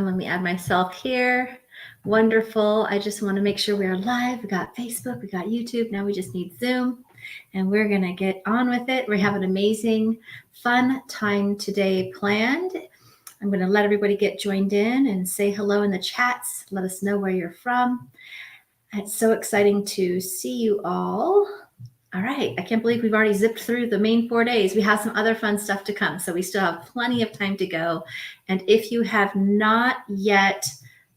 Let me add myself here. Wonderful. I just want to make sure we are live. We got Facebook, we got YouTube. Now we just need Zoom, and we're going to get on with it. We have an amazing, fun time today planned. I'm going to let everybody get joined in and say hello in the chats. Let us know where you're from. It's so exciting to see you all. All right. I can't believe we've already zipped through the main 4 days. We have some other fun stuff to come, so we still have plenty of time to go. And if you have not yet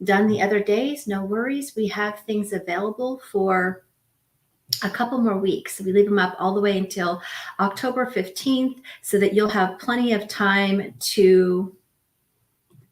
done the other days, no worries. We have things available for a couple more weeks. So we leave them up all the way until October 15th so that you'll have plenty of time to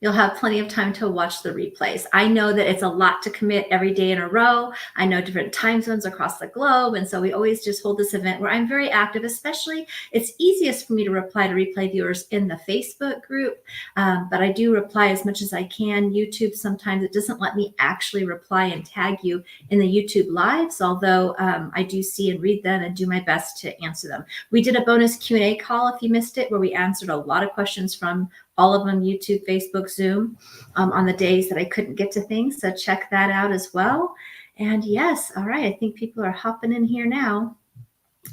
watch the replays. I know that it's a lot to commit every day in a row. I know different time zones across the globe. And so we always just hold this event where I'm very active, especially it's easiest for me to reply to replay viewers in the Facebook group. But I do reply as much as I can. YouTube, sometimes it doesn't let me actually reply and tag you in the YouTube lives, although I do see and read them and do my best to answer them. We did a bonus Q&A call if you missed it, where we answered a lot of questions from all of them, YouTube, Facebook, Zoom, on the days that I couldn't get to things. So check that out as well. And yes, all right, I think people are hopping in here now.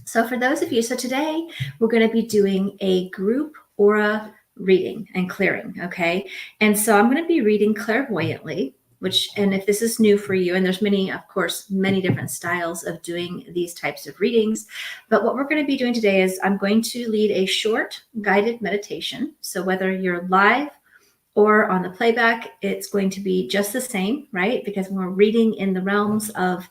So for those of you, so today we're going to be doing a group aura reading and clearing, okay? And so I'm going to be reading clairvoyantly, and if this is new for you, and there's many, of course, many different styles of doing these types of readings, but what we're going to be doing today is I'm going to lead a short guided meditation. So whether you're live or on the playback, it's going to be just the same, right? Because when we're reading in the realms of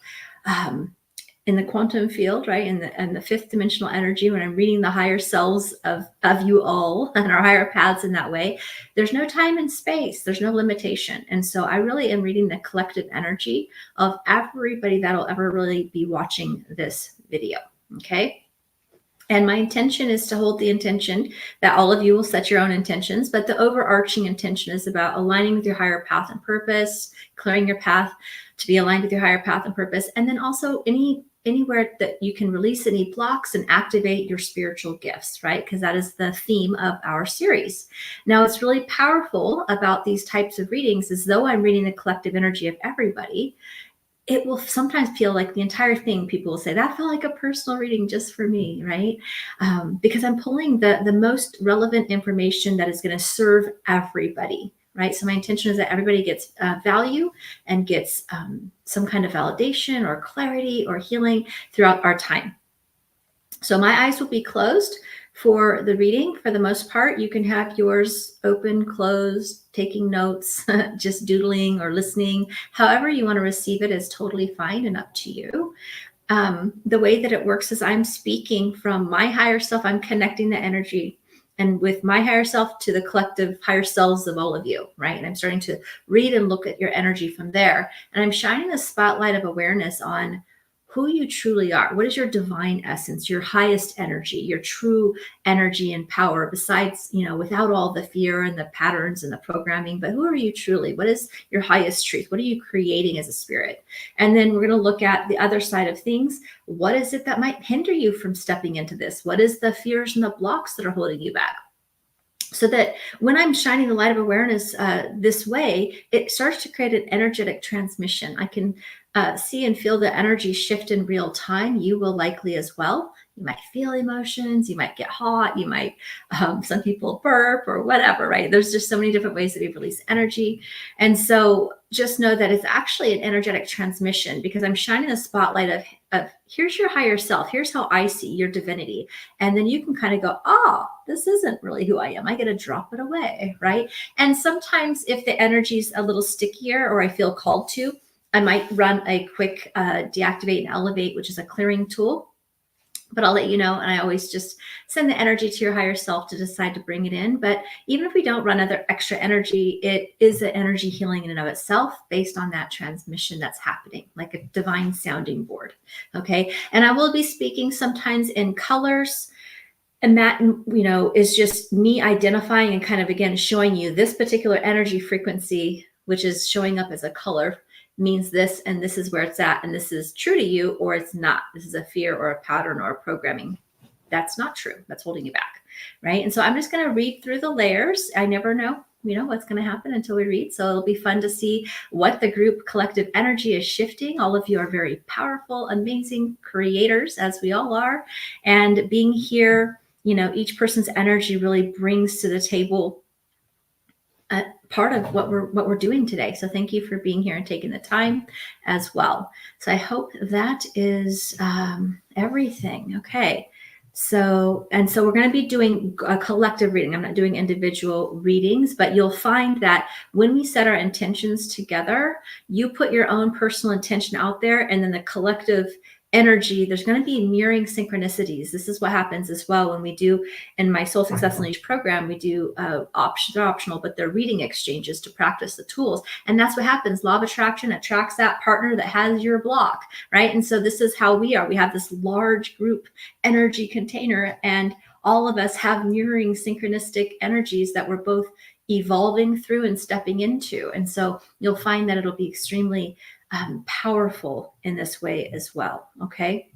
in the quantum field, right, and the fifth dimensional energy, when I'm reading the higher selves of you all and our higher paths in that way, there's no time and space, there's no limitation. And so I really am reading the collective energy of everybody that'll ever really be watching this video, okay? And my intention is to hold the intention that all of you will set your own intentions, but the overarching intention is about aligning with your higher path and purpose, clearing your path to be aligned with your higher path and purpose, and then also anywhere that you can release any blocks and activate your spiritual gifts, right? Because that is the theme of our series. Now, what's really powerful about these types of readings is, though I'm reading the collective energy of everybody, it will sometimes feel like the entire thing, people will say, that felt like a personal reading just for me, right? Because I'm pulling the most relevant information that is going to serve everybody, right? So my intention is that everybody gets value and gets some kind of validation or clarity or healing throughout our time. So my eyes will be closed for the reading. For the most part, you can have yours open, closed, taking notes, just doodling or listening. However you want to receive it is totally fine and up to you. The way that it works is I'm speaking from my higher self. I'm connecting the energy and with my higher self to the collective higher selves of all of you, right? And I'm starting to read and look at your energy from there. And I'm shining the spotlight of awareness on who you truly are. What is your divine essence, your highest energy, your true energy and power, besides, without all the fear and the patterns and the programming, but who are you truly? What is your highest truth? What are you creating as a spirit? And then we're going to look at the other side of things. What is it that might hinder you from stepping into this? What is the fears and the blocks that are holding you back? So that when I'm shining the light of awareness this way, it starts to create an energetic transmission. I can see and feel the energy shift in real time. You will likely as well. You might feel emotions. You might get hot. You might, some people burp or whatever, right? There's just so many different ways that we release energy. And so just know that it's actually an energetic transmission, because I'm shining the spotlight of here's your higher self. Here's how I see your divinity. And then you can kind of go, this isn't really who I am. I get to drop it away, right? And sometimes if the energy's a little stickier or I feel called to, I might run a quick deactivate and elevate, which is a clearing tool. But I'll let you know, and I always just send the energy to your higher self to decide to bring it in. But even if we don't run other extra energy, it is an energy healing in and of itself based on that transmission that's happening, like a divine sounding board, okay? And I will be speaking sometimes in colors, and that, is just me identifying and kind of, again, showing you this particular energy frequency, which is showing up as a color, means this, and this is where it's at, and this is true to you, or it's not. This is a fear or a pattern or a programming. That's not true. That's holding you back, right? And so I'm just going to read through the layers. I never know what's going to happen until we read. So it'll be fun to see what the group collective energy is shifting. All of you are very powerful, amazing creators, as we all are. And being here, each person's energy really brings to the table part of what we're doing today. So thank you for being here and taking the time as well. So I hope that is everything. Okay. So we're going to be doing a collective reading. I'm not doing individual readings, but you'll find that when we set our intentions together, you put your own personal intention out there, and then the collective energy, there's going to be mirroring synchronicities. This is what happens as well when we do, in my Soul Success Unleashed program, we do they're optional, but they're reading exchanges to practice the tools. And that's what happens. Law of attraction attracts that partner that has your block, right? And so this is how we are. We have this large group energy container, and all of us have mirroring synchronistic energies that we're both evolving through and stepping into. And so you'll find that it'll be extremely powerful in this way as well. Okay.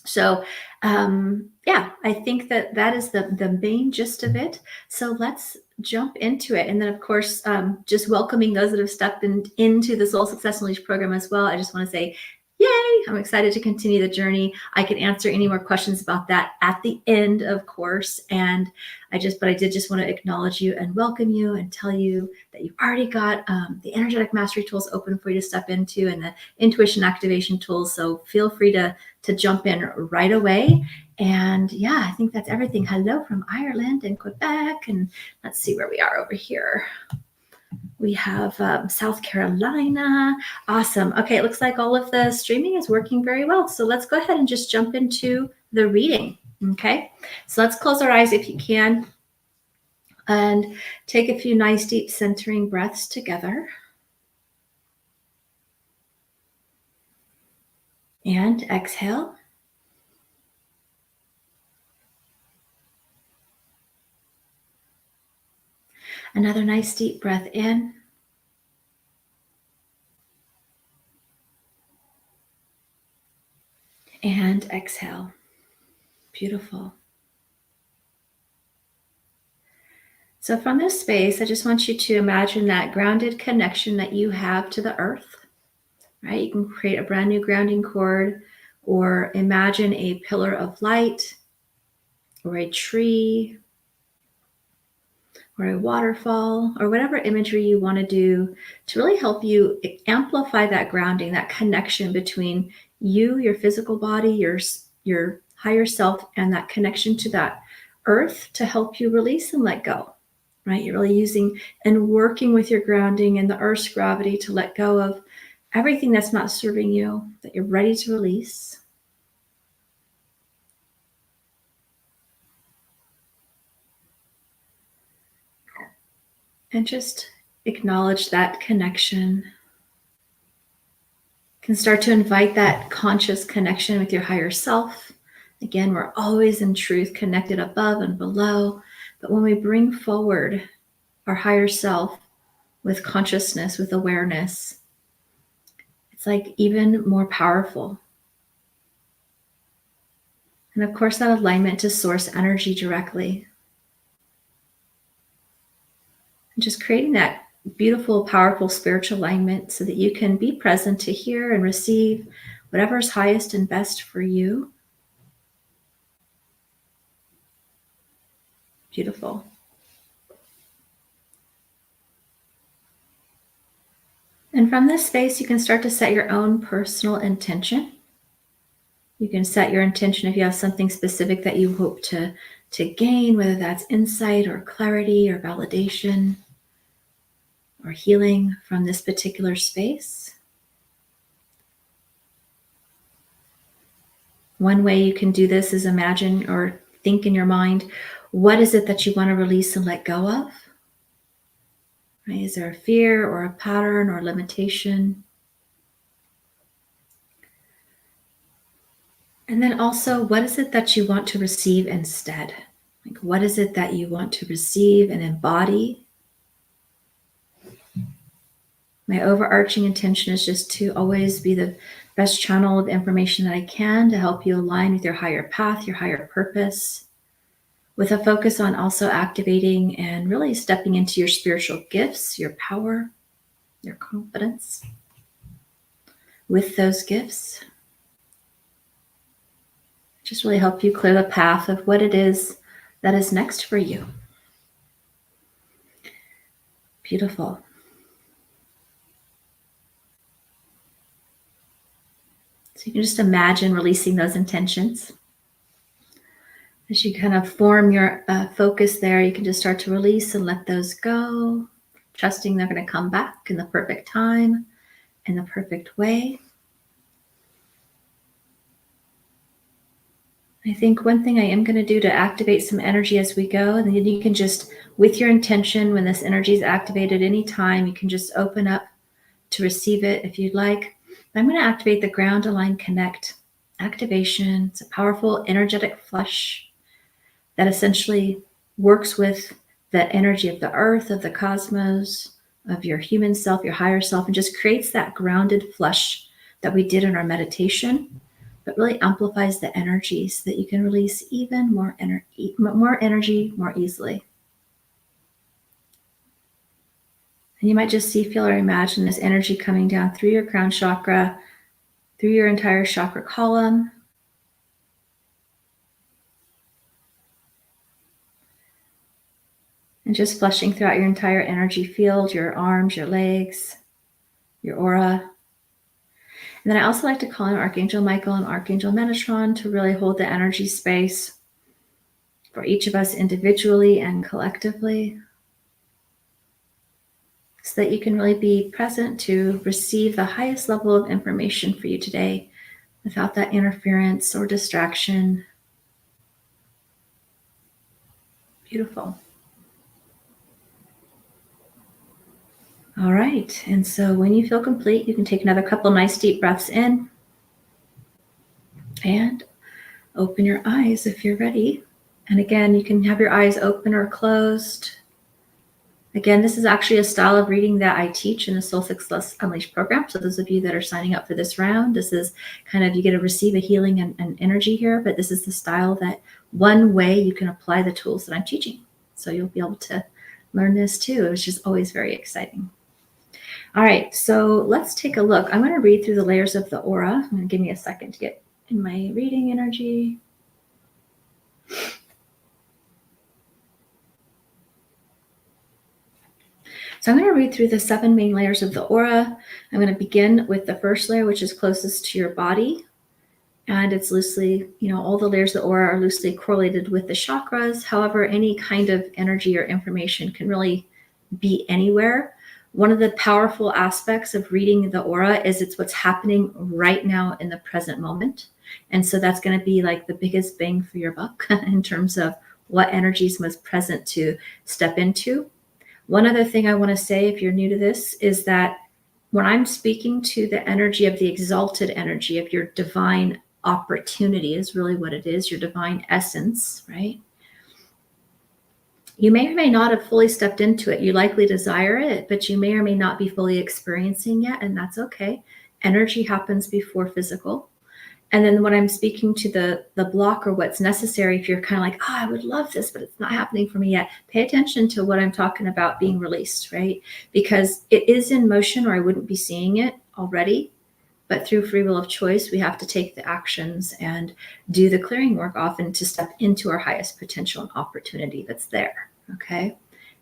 So, I think that is the main gist of it. So let's jump into it. And then, of course, just welcoming those that have stepped into the Soul Success Unleashed program as well. I just want to say, yay, I'm excited to continue the journey. I can answer any more questions about that at the end, of course. And I did just want to acknowledge you and welcome you and tell you that you've already got the energetic mastery tools open for you to step into, and the intuition activation tools. So feel free to jump in right away. And yeah, I think that's everything. Hello from Ireland and Quebec. And let's see where we are over here. We have South Carolina. Awesome. Okay, it looks like all of the streaming is working very well. So let's go ahead and just jump into the reading. Okay, so let's close our eyes if you can and take a few nice deep centering breaths together. And exhale. Another nice deep breath in. And exhale. Beautiful. So from this space, I just want you to imagine that grounded connection that you have to the earth, right? You can create a brand new grounding cord, or imagine a pillar of light, or a tree, or a waterfall, or whatever imagery you want to do to really help you amplify that grounding, that connection between you, your physical body, your higher self, and that connection to that earth to help you release and let go, right? You're really using and working with your grounding and the earth's gravity to let go of everything that's not serving you, that you're ready to release. And just acknowledge that connection. You can start to invite that conscious connection with your higher self. Again, we're always in truth connected above and below. But when we bring forward our higher self with consciousness, with awareness, it's like even more powerful. And of course, that alignment to source energy directly. And just creating that beautiful, powerful spiritual alignment so that you can be present to hear and receive whatever is highest and best for you. Beautiful. And from this space, you can start to set your own personal intention. You can set your intention if you have something specific that you hope to gain, whether that's insight or clarity or validation or healing from this particular space. One way you can do this is imagine or think in your mind, what is it that you want to release and let go of? Right? Is there a fear or a pattern or limitation? And then also, what is it that you want to receive instead? Like, what is it that you want to receive and embody? My overarching intention is just to always be the best channel of information that I can to help you align with your higher path, your higher purpose. with a focus on also activating and really stepping into your spiritual gifts, your power, your confidence. With those gifts, just really help you clear the path of what it is that is next for you. Beautiful. So you can just imagine releasing those intentions. As you kind of form your focus there, you can just start to release and let those go, trusting they're going to come back in the perfect time, in the perfect way. I think one thing I am going to do to activate some energy as we go, and then you can just, with your intention, when this energy is activated anytime, you can just open up to receive it if you'd like. I'm going to activate the Ground Align Connect activation. It's a powerful energetic flush that essentially works with the energy of the earth, of the cosmos, of your human self, your higher self, and just creates that grounded flush that we did in our meditation, but really amplifies the energy so that you can release even more energy more easily. And you might just see, feel, or imagine this energy coming down through your crown chakra, through your entire chakra column, and just flushing throughout your entire energy field, your arms, your legs, your aura. And then I also like to call in Archangel Michael and Archangel Metatron to really hold the energy space for each of us individually and collectively, so that you can really be present to receive the highest level of information for you today without that interference or distraction. Beautiful. All right. And so when you feel complete, you can take another couple nice deep breaths in and open your eyes if you're ready. And again, you can have your eyes open or closed. Again, this is actually a style of reading that I teach in the Soul Success Unleashed program. So those of you that are signing up for this round, this is kind of, you get to receive a healing and energy here, but this is the style that one way you can apply the tools that I'm teaching. So you'll be able to learn this too. It was just always very exciting. All right, so let's take a look. I'm going to read through the layers of the aura. I'm going to give me a second to get in my reading energy. So I'm going to read through the 7 main layers of the aura. I'm going to begin with the first layer, which is closest to your body. And it's loosely, all the layers of the aura are loosely correlated with the chakras. However, any kind of energy or information can really be anywhere. One of the powerful aspects of reading the aura is it's what's happening right now in the present moment. And so that's going to be like the biggest bang for your buck in terms of what energy is most present to step into. One other thing I want to say, if you're new to this, is that when I'm speaking to the energy of the exalted energy of your divine opportunity, is really what it is, your divine essence, right? You may or may not have fully stepped into it. You likely desire it, but you may or may not be fully experiencing yet, and that's okay. Energy happens before physical. And then when I'm speaking to the block or what's necessary, if you're kind of like, oh, I would love this, but it's not happening for me yet, pay attention to what I'm talking about being released, right? Because it is in motion, or I wouldn't be seeing it already. But through free will of choice, we have to take the actions and do the clearing work often to step into our highest potential and opportunity that's there, okay?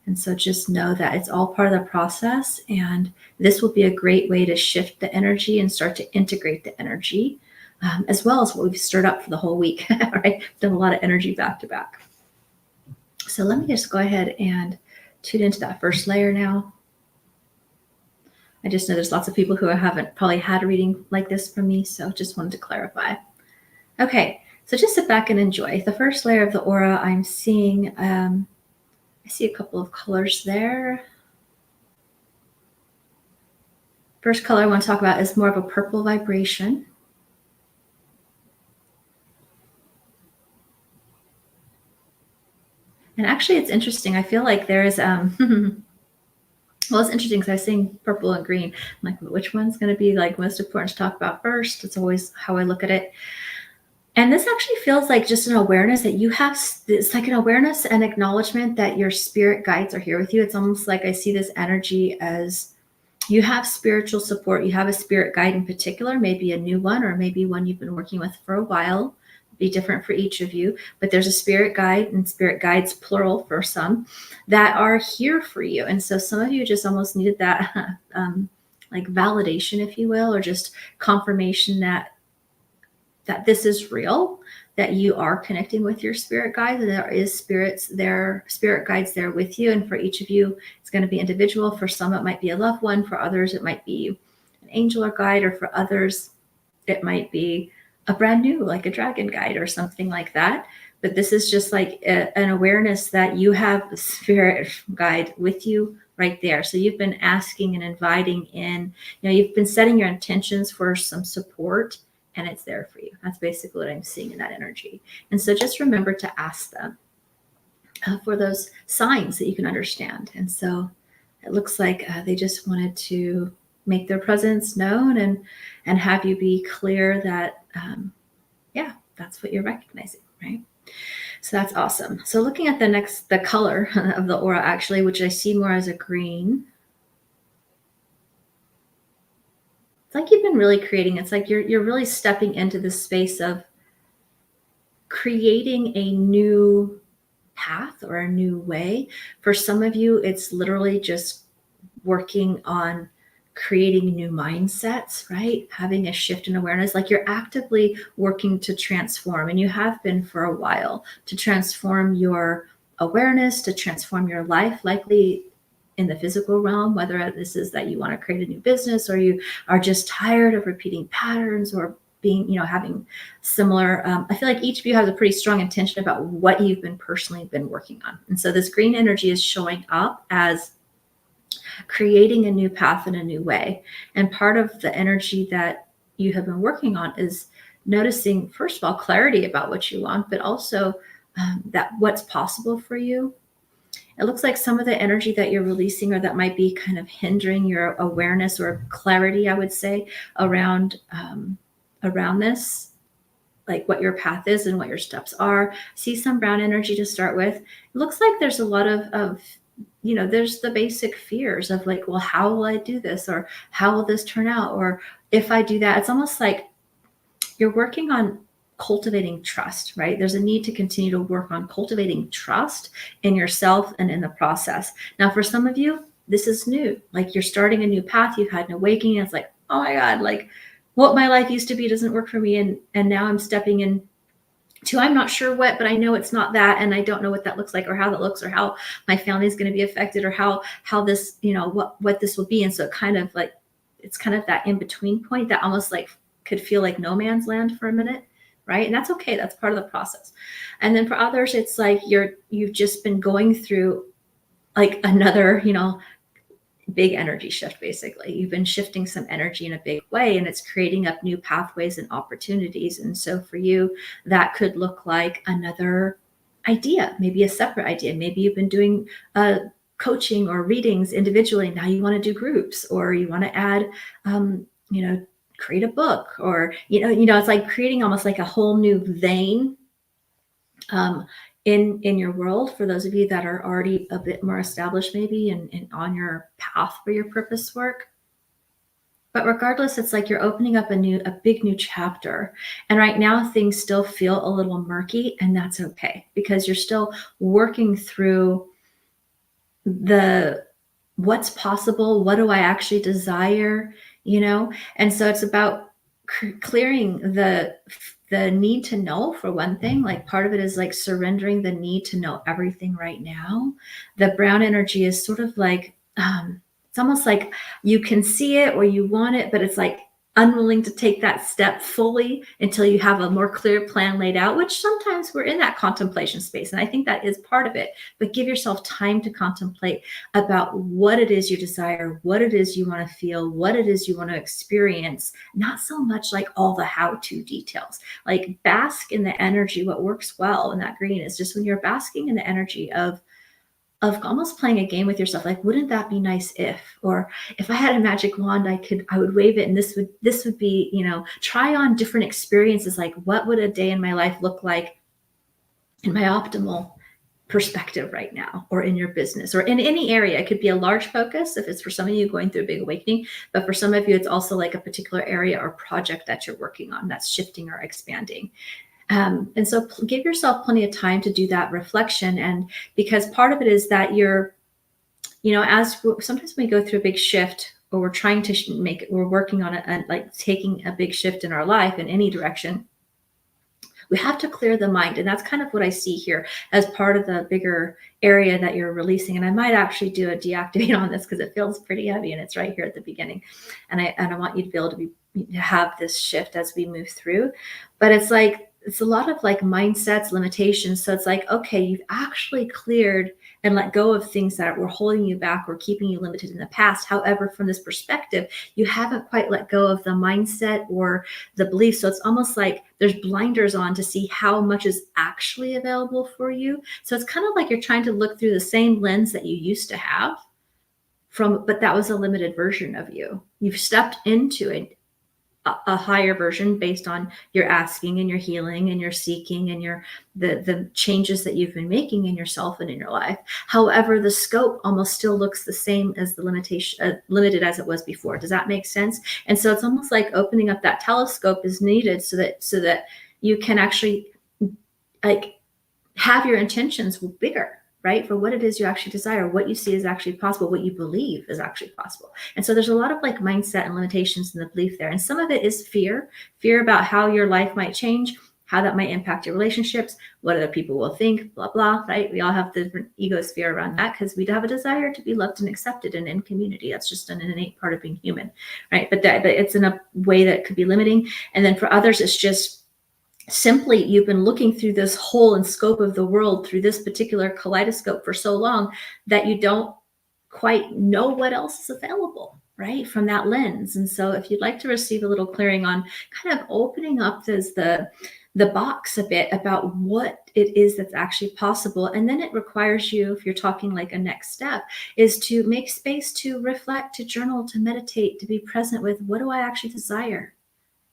And so just know that it's all part of the process, and this will be a great way to shift the energy and start to integrate the energy. As well as what we've stirred up for the whole week, right? Done a lot of energy back to back. So let me just go ahead and tune into that first layer now. I just know there's lots of people who haven't probably had a reading like this from me, so just wanted to clarify. Okay, so just sit back and enjoy. The first layer of the aura I'm seeing, I see a couple of colors there. First color I want to talk about is more of a purple vibration. And actually, it's interesting. I feel like there is, well, it's interesting because I was saying purple and green. I'm like, which one's going to be like most important to talk about first? It's always how I look at it. And this actually feels like just an awareness that you have. It's like an awareness and acknowledgement that your spirit guides are here with you. It's almost like I see this energy as you have spiritual support. You have a spirit guide in particular, maybe a new one, or maybe one you've been working with for a while. Be different for each of you, but there's a spirit guide and spirit guides, plural for some, that are here for you. And so some of you just almost needed that, like validation, if you will, or just confirmation that this is real, that you are connecting with your spirit guides, and there is spirits there, spirit guides there with you. And for each of you, it's going to be individual. For some, it might be a loved one. For others, it might be an angel or guide, or for others, it might be a brand new, like a dragon guide or something like that. But this is just like an awareness that you have a spirit guide with you right there. So you've been asking and inviting in, you've been setting your intentions for some support, and it's there for you. That's basically what I'm seeing in that energy. And so just remember to ask them for those signs that you can understand. And so it looks like they just wanted to make their presence known and have you be clear that yeah, that's what you're recognizing, right? So that's awesome. So looking at the color of the aura, actually, which I see more as a green, it's like you've been really creating. It's like you're really stepping into this space of creating a new path or a new way. For some of you, it's literally just working on creating new mindsets, right? Having a shift in awareness, like you're actively working to transform, and you have been for a while, to transform your awareness, to transform your life, likely in the physical realm, whether this is that you want to create a new business, or you are just tired of repeating patterns, or being, having similar, I feel like each of you has a pretty strong intention about what you've been personally been working on. And so this green energy is showing up as creating a new path in a new way. And part of the energy that you have been working on is noticing, first of all, clarity about what you want, but also that what's possible for you. It looks like some of the energy that you're releasing, or that might be kind of hindering your awareness or clarity, I would say, around this, like what your path is and what your steps are. See some brown energy to start with. It looks like there's a lot of there's the basic fears of like, well, how will I do this? Or how will this turn out? Or if I do that, it's almost like you're working on cultivating trust, right? There's a need to continue to work on cultivating trust in yourself and in the process. Now, for some of you, this is new. Like you're starting a new path. You've had an awakening. It's like, oh my God, like what my life used to be doesn't work for me. And now I'm stepping in to, I'm not sure what, but I know it's not that, and I don't know what that looks like, or how that looks, or how my family is going to be affected, or how this, what this will be. And so it's kind of that in between point that almost like could feel like no man's land for a minute, right? And that's okay. That's part of the process. And then for others, it's like you've just been going through like another, big energy shift. Basically, you've been shifting some energy in a big way, and it's creating up new pathways and opportunities. And so for you, that could look like another idea, maybe a separate idea. Maybe you've been doing coaching or readings individually, now you want to do groups, or you want to add create a book, or it's like creating almost like a whole new vein in your world, for those of you that are already a bit more established, maybe, and on your path for your purpose work. But regardless, it's like you're opening up a big new chapter. And right now things still feel a little murky, and that's okay, because you're still working through the what's possible, what do I actually desire, And so it's about clearing the need to know, for one thing. Like part of it is like surrendering the need to know everything right now. The brown energy is sort of like it's almost like you can see it or you want it, but it's like unwilling to take that step fully until you have a more clear plan laid out, which sometimes we're in that contemplation space, and I think that is part of it. But give yourself time to contemplate about what it is you desire, what it is you want to feel, what it is you want to experience, not so much like all the how-to details. Like bask in the energy. What works well in that green is just when you're basking in the energy of of almost playing a game with yourself, like, wouldn't that be nice if, or if I had a magic wand, I would wave it and this would be, try on different experiences. Like, what would a day in my life look like in my optimal perspective right now, or in your business, or in any area? It could be a large focus if it's for some of you going through a big awakening, but for some of you, it's also like a particular area or project that you're working on that's shifting or expanding. And so give yourself plenty of time to do that reflection. And because part of it is that sometimes when we go through a big shift, or we're trying to we're working on it, and like taking a big shift in our life in any direction, we have to clear the mind. And that's kind of what I see here as part of the bigger area that you're releasing. And I might actually do a deactivate on this because it feels pretty heavy and it's right here at the beginning. And I want you to be able to have this shift as we move through. But it's a lot of like mindsets, limitations. So it's like, okay, you've actually cleared and let go of things that were holding you back or keeping you limited in the past. However, from this perspective, you haven't quite let go of the mindset or the belief. So it's almost like there's blinders on to see how much is actually available for you. So it's kind of like you're trying to look through the same lens that you used to have but that was a limited version of you. You've stepped into a higher version based on your asking and your healing and your seeking and the changes that you've been making in yourself and in your life. However, the scope almost still looks the same as the limited as it was before. Does that make sense? And so it's almost like opening up that telescope is needed so that you can actually like have your intentions bigger, right? For what it is you actually desire, what you see is actually possible, what you believe is actually possible. And so there's a lot of like mindset and limitations in the belief there. And some of it is fear about how your life might change, how that might impact your relationships, what other people will think, blah, blah, right? We all have different egosphere around that because we have a desire to be loved and accepted and in community. That's just an innate part of being human, right? But it's in a way that could be limiting. And then for others, it's just simply you've been looking through this whole and scope of the world through this particular kaleidoscope for so long that you don't quite know what else is available, right, from that lens. And so if you'd like to receive a little clearing on kind of opening up the box a bit about what it is that's actually possible, and then it requires you, if you're talking like a next step, is to make space to reflect, to journal, to meditate, to be present with what do I actually desire,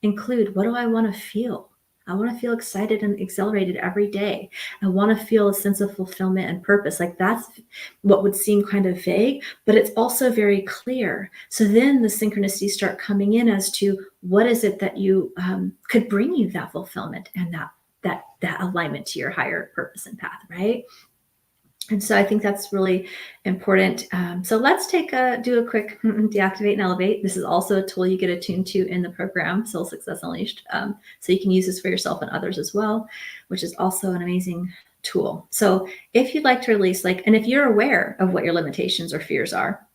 include what do I want to feel. I want to feel excited and exhilarated every day. I want to feel a sense of fulfillment and purpose. Like that's what would seem kind of vague, but it's also very clear. So then the synchronicities start coming in as to what is it that you could bring you that fulfillment and that alignment to your higher purpose and path, right? And so I think that's really important. So let's do a quick deactivate and elevate. This is also a tool you get attuned to in the program, Soul Success Unleashed. So you can use this for yourself and others as well, which is also an amazing tool. So if you'd like to release, and if you're aware of what your limitations or fears are,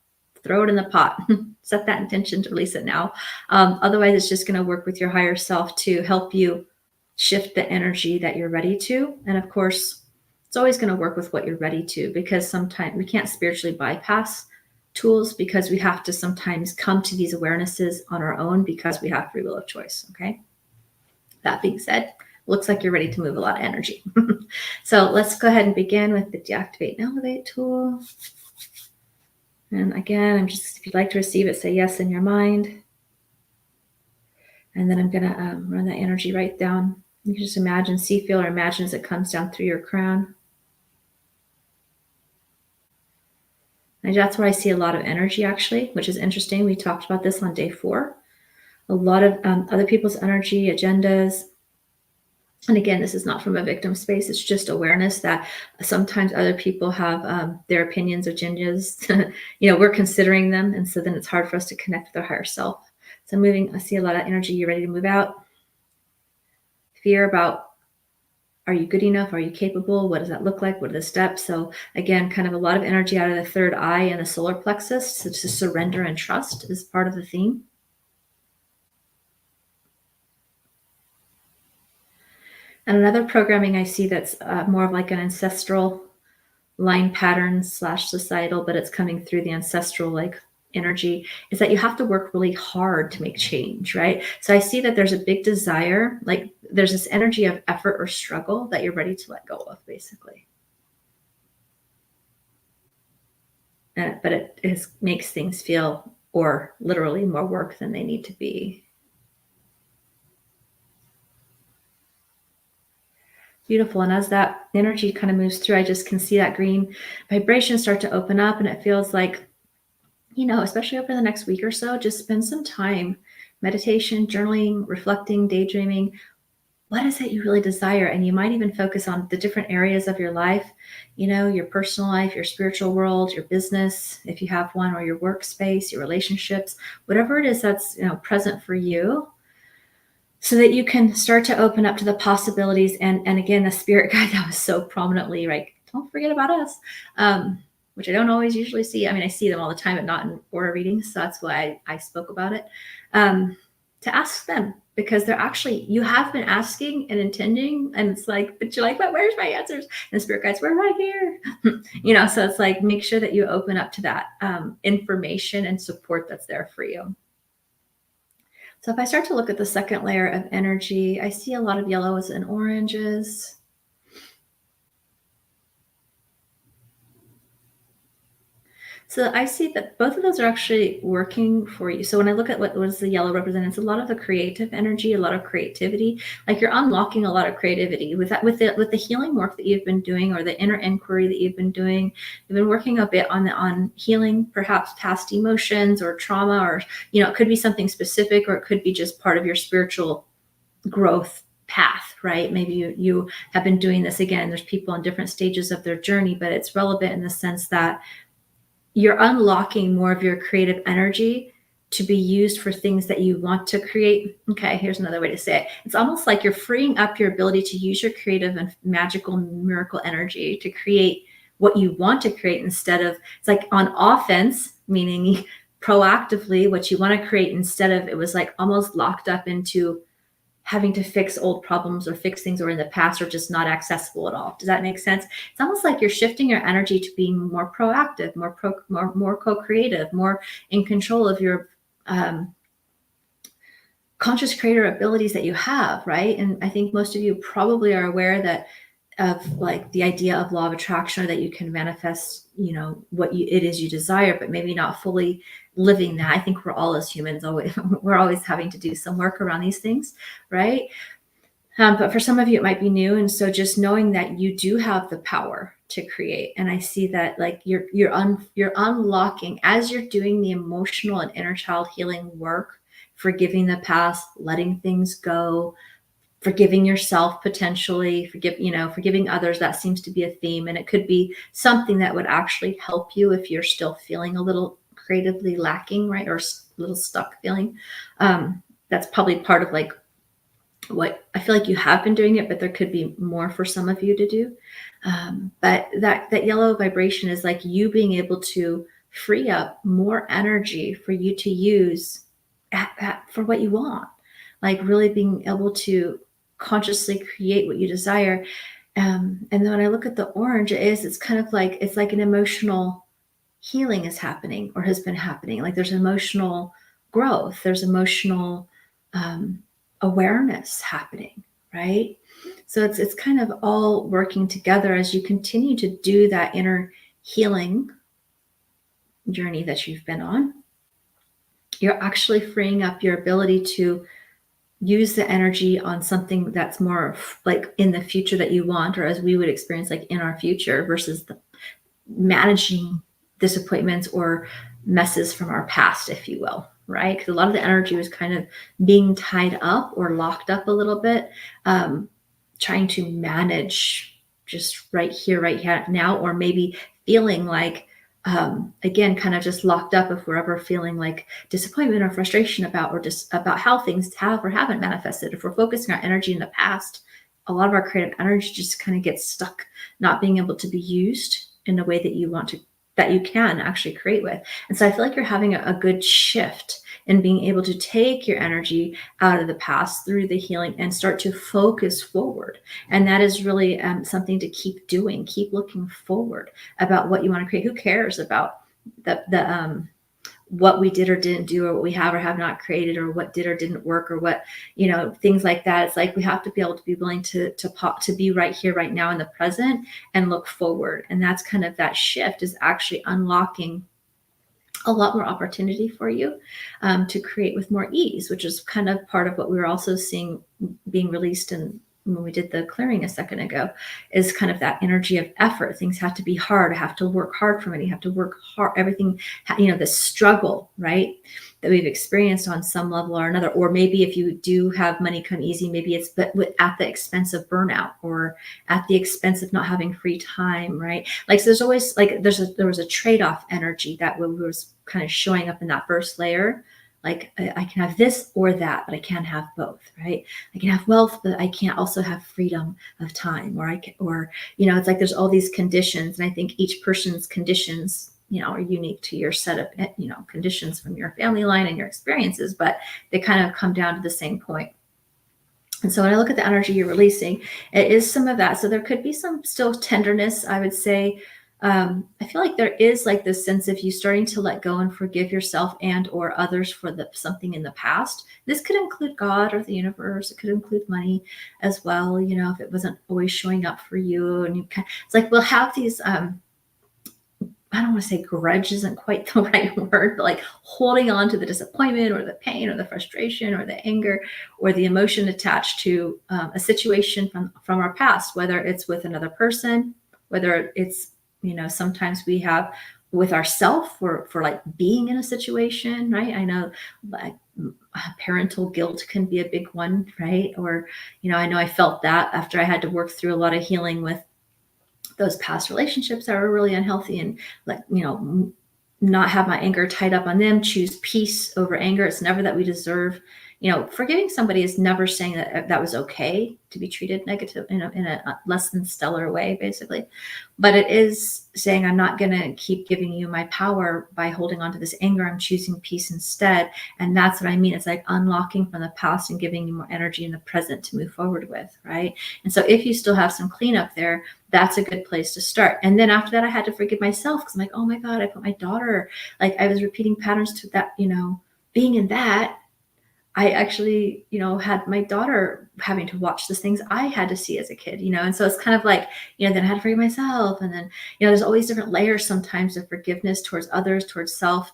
throw it in the pot. Set that intention to release it now. Otherwise, it's just going to work with your higher self to help you shift the energy that you're ready to. And of course, it's always going to work with what you're ready to, because sometimes we can't spiritually bypass tools because we have to sometimes come to these awarenesses on our own because we have free will of choice. Okay. That being said, looks like you're ready to move a lot of energy. So let's go ahead and begin with the deactivate and elevate tool. And again, if you'd like to receive it, say yes in your mind. And then I'm going to run that energy right down. You can just imagine, see, feel, or imagine as it comes down through your crown. And that's where I see a lot of energy, actually, which is interesting. We talked about this on day 4. A lot of other people's energy, agendas. And again, this is not from a victim space. It's just awareness that sometimes other people have their opinions, agendas. We're considering them. And so then it's hard for us to connect with our higher self. So I see a lot of energy. You're ready to move out. Fear about, are you good enough? Are you capable? What does that look like? What are the steps? So again, kind of a lot of energy out of the third eye and the solar plexus. So to surrender and trust is part of the theme. And another programming I see that's more of like an ancestral line pattern / societal, but it's coming through the ancestral energy, is that you have to work really hard to make change, right? So I see that there's a big desire, there's this energy of effort or struggle that you're ready to let go of, basically. but makes things feel or literally more work than they need to be. Beautiful. And as that energy kind of moves through, I just can see that green vibration start to open up. And it feels like, especially over the next week or so, just spend some time meditation, journaling, reflecting, daydreaming. What is it you really desire? And you might even focus on the different areas of your life, your personal life, your spiritual world, your business, if you have one, or your workspace, your relationships, whatever it is that's, present for you, so that you can start to open up to the possibilities. And again, the spirit guide that was so prominently, like, don't forget about us, which I don't always usually see. I mean, I see them all the time, but not in aura readings. So that's why I spoke about it, to ask them, because they're actually, you have been asking and intending, and it's like, but you're like, but where's my answers? And the spirit guides, we're right here. So it's like, make sure that you open up to that information and support that's there for you. So if I start to look at the second layer of energy, I see a lot of yellows and oranges. So I see that both of those are actually working for you. So when I look at what does the yellow represent, it's a lot of the creative energy, a lot of creativity. Like you're unlocking a lot of creativity with that, with the healing work that you've been doing, or the inner inquiry that you've been doing. You've been working a bit on healing, perhaps past emotions or trauma, or it could be something specific, or it could be just part of your spiritual growth path, right? Maybe you have been doing this. Again, there's people in different stages of their journey, but it's relevant in the sense that you're unlocking more of your creative energy to be used for things that you want to create. Okay, here's another way to say it. It's almost like you're freeing up your ability to use your creative and magical miracle energy to create what you want to create, instead of, it's like on offense, meaning proactively what you want to create, instead of, it was like almost locked up into having to fix old problems or fix things that were in the past or just not accessible at all. Does that make sense? It's almost like you're shifting your energy to being more proactive, more co-creative, more in control of your conscious creator abilities that you have, right? And I think most of you probably are aware that of like the idea of law of attraction, or that you can manifest, what it is you desire, but maybe not fully living that. I think we're all, as humans, we're always having to do some work around these things, right? But for some of you, it might be new. And so just knowing that you do have the power to create. And I see that like you're unlocking, as you're doing the emotional and inner child healing work, forgiving the past, letting things go, forgiving yourself, potentially forgiving others. That seems to be a theme. And it could be something that would actually help you if you're still feeling a little creatively lacking, right? Or a little stuck feeling. That's probably part of like what I feel like you have been doing it, but there could be more for some of you to do. But that yellow vibration is like you being able to free up more energy for you to use for what you want, like really being able to consciously create what you desire. And then when I look at the orange, it's kind of like, it's like an emotional healing is happening, or has been happening. Like there's emotional growth, there's emotional awareness happening, right? So it's kind of all working together as you continue to do that inner healing journey that you've been on. You're actually freeing up your ability to use the energy on something that's more like in the future that you want, or as we would experience like in our future, versus managing disappointments or messes from our past, if you will, right? Because a lot of the energy was kind of being tied up or locked up a little bit, trying to manage just right here, now, or maybe feeling like, again, kind of just locked up if we're ever feeling like disappointment or frustration about, or just about how things have or haven't manifested. If we're focusing our energy in the past, a lot of our creative energy just kind of gets stuck, not being able to be used in a way that you want to, that you can actually create with. And so I feel like you're having a good shift in being able to take your energy out of the past through the healing and start to focus forward. And that is really something to keep doing. Keep looking forward about what you want to create. Who cares about the what we did or didn't do, or what we have or have not created, or what did or didn't work, or what, things like that. It's like we have to be able to be willing to be right here, right now in the present, and look forward. And that's kind of that shift, is actually unlocking a lot more opportunity for you to create with more ease, which is kind of part of what we were also seeing being released in when we did the clearing a second ago, is kind of that energy of effort. Things have to be hard. I have to work hard for it. You have to work hard. Everything, the struggle, right, that we've experienced on some level or another. Or maybe if you do have money come easy, maybe it's but at the expense of burnout, or at the expense of not having free time, right? Like, so there's always like there was a trade-off energy that was kind of showing up in that first layer. Like, I can have this or that, but I can't have both, right? I can have wealth, but I can't also have freedom of time, it's like there's all these conditions. And I think each person's conditions, are unique to your set of, conditions from your family line and your experiences, but they kind of come down to the same point. And so when I look at the energy you're releasing, it is some of that. So there could be some still tenderness, I would say. I feel like there is like this sense of you starting to let go and forgive yourself and or others for something in the past. This could include God or the universe. It could include money as well. If it wasn't always showing up for you, and it's like we'll have these. I don't want to say grudge isn't quite the right word, but like holding on to the disappointment or the pain or the frustration or the anger or the emotion attached to a situation from our past, whether it's with another person, whether it's, sometimes we have with ourself for like being in a situation, right? I know like parental guilt can be a big one, right? Or, I know I felt that after I had to work through a lot of healing with those past relationships that were really unhealthy, and like, not have my anger tied up on them, choose peace over anger. It's never that we deserve, forgiving somebody is never saying that was okay to be treated negative in a less than stellar way, basically. But it is saying, I'm not going to keep giving you my power by holding on to this anger. I'm choosing peace instead. And that's what I mean. It's like unlocking from the past and giving you more energy in the present to move forward with, right? And so if you still have some cleanup there, that's a good place to start. And then after that, I had to forgive myself, because I'm like, oh my God, I put my daughter, like I was repeating patterns to that, being in that. I actually, had my daughter having to watch the things I had to see as a kid, and so it's kind of like, then I had to forgive myself. And then, there's always different layers sometimes of forgiveness towards others, towards self.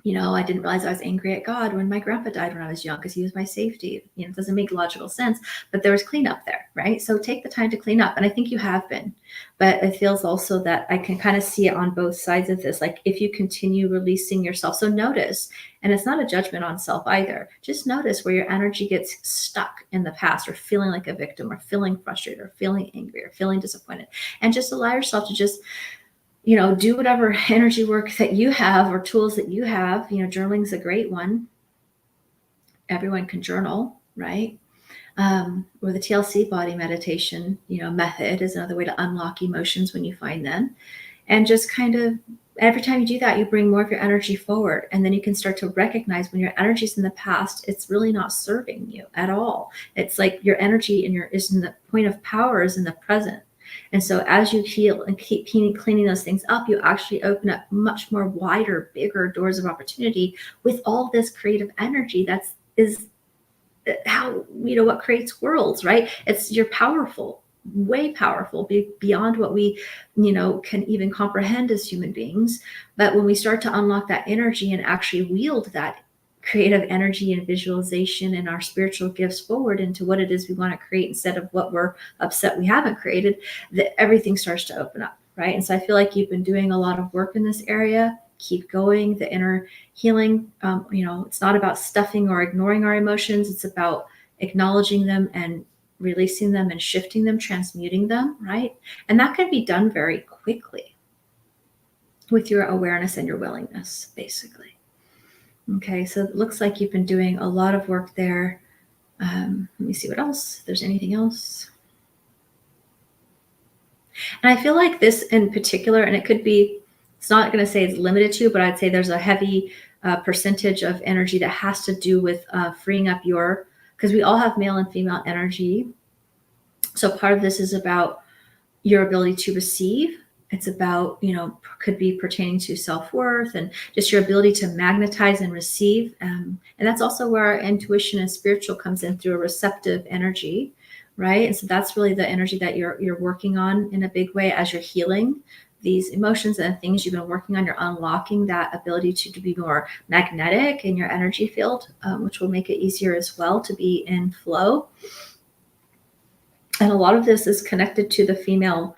I didn't realize I was angry at God when my grandpa died when I was young, because he was my safety. It doesn't make logical sense, but there was cleanup there, right? So take the time to clean up. And I think you have been, but it feels also that I can kind of see it on both sides of this. Like if you continue releasing yourself, so notice, and it's not a judgment on self either. Just notice where your energy gets stuck in the past, or feeling like a victim, or feeling frustrated, or feeling angry, or feeling disappointed. And just allow yourself to just do whatever energy work that you have or tools that you have. Journaling's a great one. Everyone can journal, right? Or the TLC body meditation, method is another way to unlock emotions when you find them. And just kind of every time you do that, you bring more of your energy forward. And then you can start to recognize when your energy's in the past, it's really not serving you at all. It's like your energy is in the point of power is in the present. And so as you heal and keep cleaning those things up, you actually open up much more wider, bigger doors of opportunity with all this creative energy. Is how, what creates worlds, right? You're powerful, way powerful, beyond what we, can even comprehend as human beings. But when we start to unlock that energy and actually wield that creative energy and visualization and our spiritual gifts forward into what it is we want to create, instead of what we're upset we haven't created, that everything starts to open up, right? And so I feel like you've been doing a lot of work in this area. Keep going. The inner healing, it's not about stuffing or ignoring our emotions. It's about acknowledging them and releasing them and shifting them, transmuting them, right? And that can be done very quickly with your awareness and your willingness, basically. Okay, so it looks like you've been doing a lot of work there. Let me see what else, if there's anything else. And I feel like this in particular, and it could be, it's not going to say it's limited to, but I'd say there's a heavy percentage of energy that has to do with freeing up because we all have male and female energy. So part of this is about your ability to receive It's about, could be pertaining to self-worth and just your ability to magnetize and receive. And that's also where our intuition and spiritual comes in through a receptive energy, right? And so that's really the energy that you're working on in a big way as you're healing these emotions and things you've been working on. You're unlocking that ability to be more magnetic in your energy field, which will make it easier as well to be in flow. And a lot of this is connected to the female,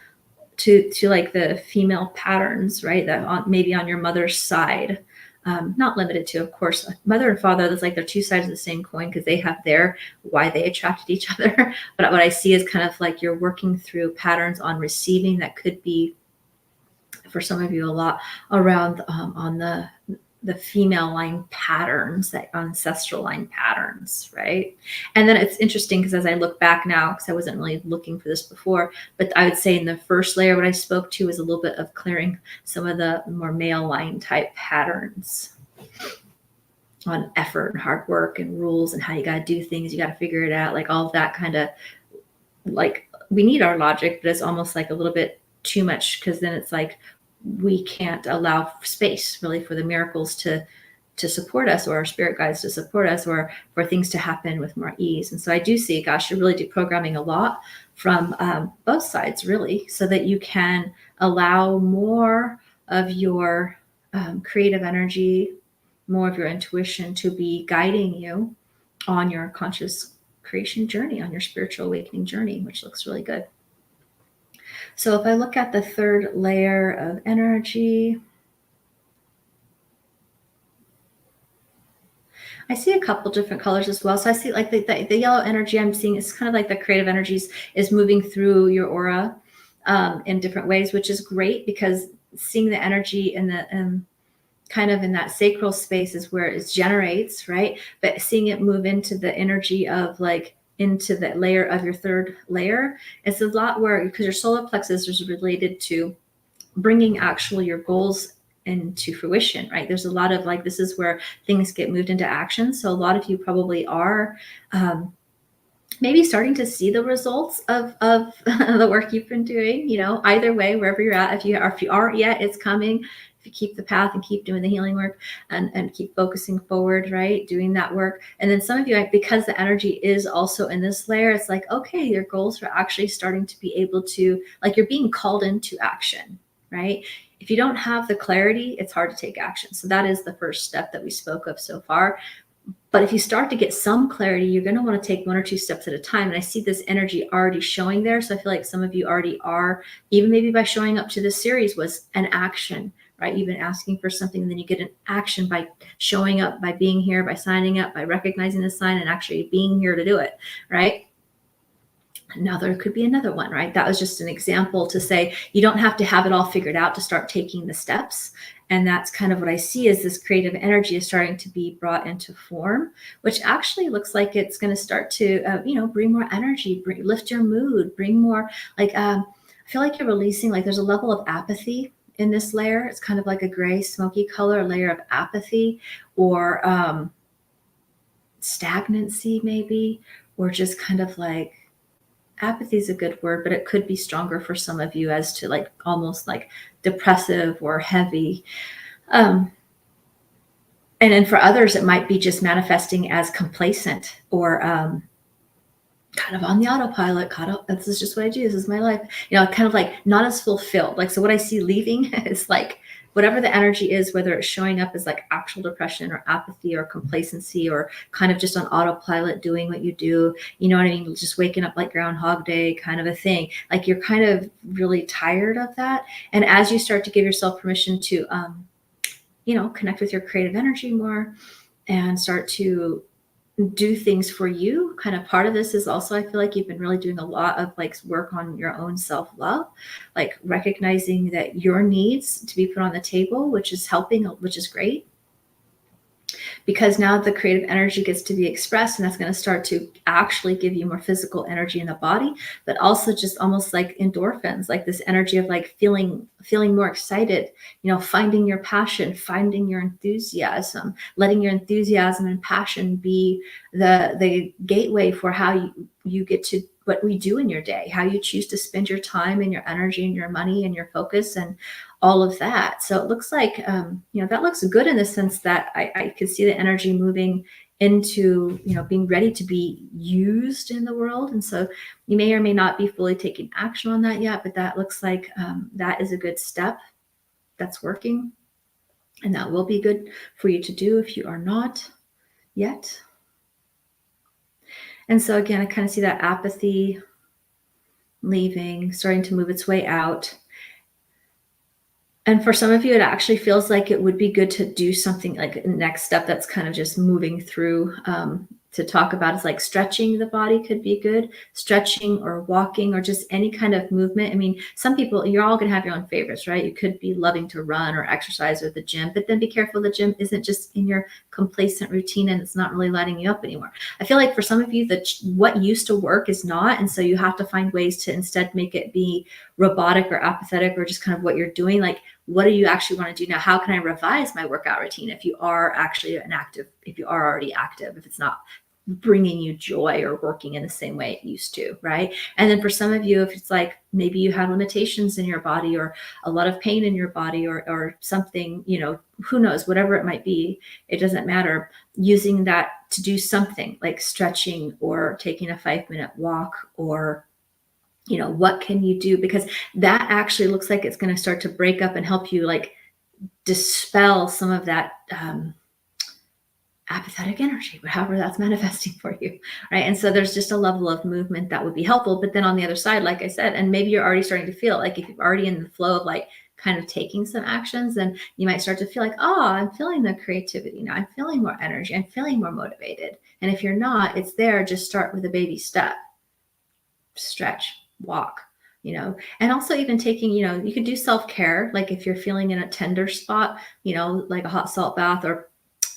to like the female patterns, right? That maybe on your mother's side, not limited to, of course, mother and father. That's like they're two sides of the same coin because they have their why they attracted each other. But what I see is kind of like you're working through patterns on receiving that could be, for some of you, a lot around on the female line patterns, that ancestral line patterns, right? And then it's interesting because as I look back now, because I wasn't really looking for this before, but I would say in the first layer, what I spoke to was a little bit of clearing some of the more male line type patterns on effort and hard work and rules and how you got to do things, you got to figure it out, like all of that kind of, like, we need our logic, but it's almost like a little bit too much, because then it's like we can't allow space really for the miracles to support us, or our spirit guides to support us, or for things to happen with more ease. And so I do see, gosh, you're really deprogramming a lot from both sides, really, so that you can allow more of your creative energy, more of your intuition to be guiding you on your conscious creation journey, on your spiritual awakening journey, which looks really good. So if I look at the third layer of energy, I see a couple different colors as well. So I see like the yellow energy I'm seeing is kind of like the creative energies is moving through your aura in different ways, which is great, because seeing the energy in the kind of in that sacral space is where it generates, right? But seeing it move into the energy of like into the layer of your third layer, it's a lot where, because your solar plexus is related to bringing actually your goals into fruition, right? There's a lot of like, this is where things get moved into action. So a lot of you probably are maybe starting to see the results of the work you've been doing, either way, wherever you're at. If you aren't yet, it's coming. If you keep the path and keep doing the healing work and keep focusing forward, right? Doing that work. And then some of you, because the energy is also in this layer, it's like, okay, your goals are actually starting to be able to, like, you're being called into action, right? If you don't have the clarity, it's hard to take action. So that is the first step that we spoke of so far. But if you start to get some clarity, you're going to want to take one or two steps at a time. And I see this energy already showing there. So I feel like some of you already are, even maybe by showing up to this series was an action, right? You've been asking for something, and then you get an action by showing up, by being here, by signing up, by recognizing the sign and actually being here to do it, right? Now there could be another one, right? That was just an example to say you don't have to have it all figured out to start taking the steps. And that's kind of what I see, is this creative energy is starting to be brought into form, which actually looks like it's going to start to, bring more energy, lift your mood, bring more, like, I feel like you're releasing, like there's a level of apathy in this layer. It's kind of like a gray, smoky color, a layer of apathy, or stagnancy maybe, or just kind of like, apathy is a good word, but it could be stronger for some of you as to like almost like depressive or heavy. And then for others, it might be just manifesting as complacent, or kind of on the autopilot, caught up. This is just what I do. This is my life. Kind of like not as fulfilled. Like, so what I see leaving is like whatever the energy is, whether it's showing up as like actual depression or apathy or complacency, or kind of just on autopilot doing what you do, you know what I mean? Just waking up like Groundhog Day kind of a thing. Like you're kind of really tired of that. And as you start to give yourself permission to, connect with your creative energy more and start to do things for you, kind of part of this is also, I feel like you've been really doing a lot of like work on your own self-love, like recognizing that your needs to be put on the table, which is helping, which is great, because now the creative energy gets to be expressed, and that's going to start to actually give you more physical energy in the body, but also just almost like endorphins, like this energy of like feeling more excited, finding your passion, finding your enthusiasm, letting your enthusiasm and passion be the gateway for how you get to what we do in your day, how you choose to spend your time and your energy and your money and your focus and all of that. So it looks like, that looks good in the sense that I could see the energy moving into, being ready to be used in the world. And so you may or may not be fully taking action on that yet, but that looks like that is a good step that's working. And that will be good for you to do if you are not yet. And so again, I kind of see that apathy leaving, starting to move its way out. And for some of you, it actually feels like it would be good to do something like a next step that's kind of just moving through to talk about is like stretching the body could be good, stretching or walking or just any kind of movement. I mean, some people, you're all going to have your own favorites, right? You could be loving to run or exercise or the gym, but then be careful the gym isn't just in your complacent routine and it's not really lighting you up anymore. I feel like for some of you, what used to work is not. And so you have to find ways to instead make it be robotic or apathetic or just kind of what you're doing. Like, what do you actually want to do now? How can I revise my workout routine if you are actually if you are already active, if it's not bringing you joy or working in the same way it used to, right? And then for some of you, if it's like maybe you have limitations in your body or a lot of pain in your body or something, who knows, whatever it might be, it doesn't matter. Using that to do something like stretching or taking a 5-minute walk or what can you do? Because that actually looks like it's going to start to break up and help you like dispel some of that apathetic energy, however that's manifesting for you, right? And so there's just a level of movement that would be helpful. But then on the other side, like I said, and maybe you're already starting to feel like if you're already in the flow of like kind of taking some actions, then you might start to feel like, oh, I'm feeling the creativity now. I'm feeling more energy. I'm feeling more motivated. And if you're not, it's there. Just start with a baby step. Stretch, walk, and also even taking, you could do self-care. Like if you're feeling in a tender spot, like a hot salt bath or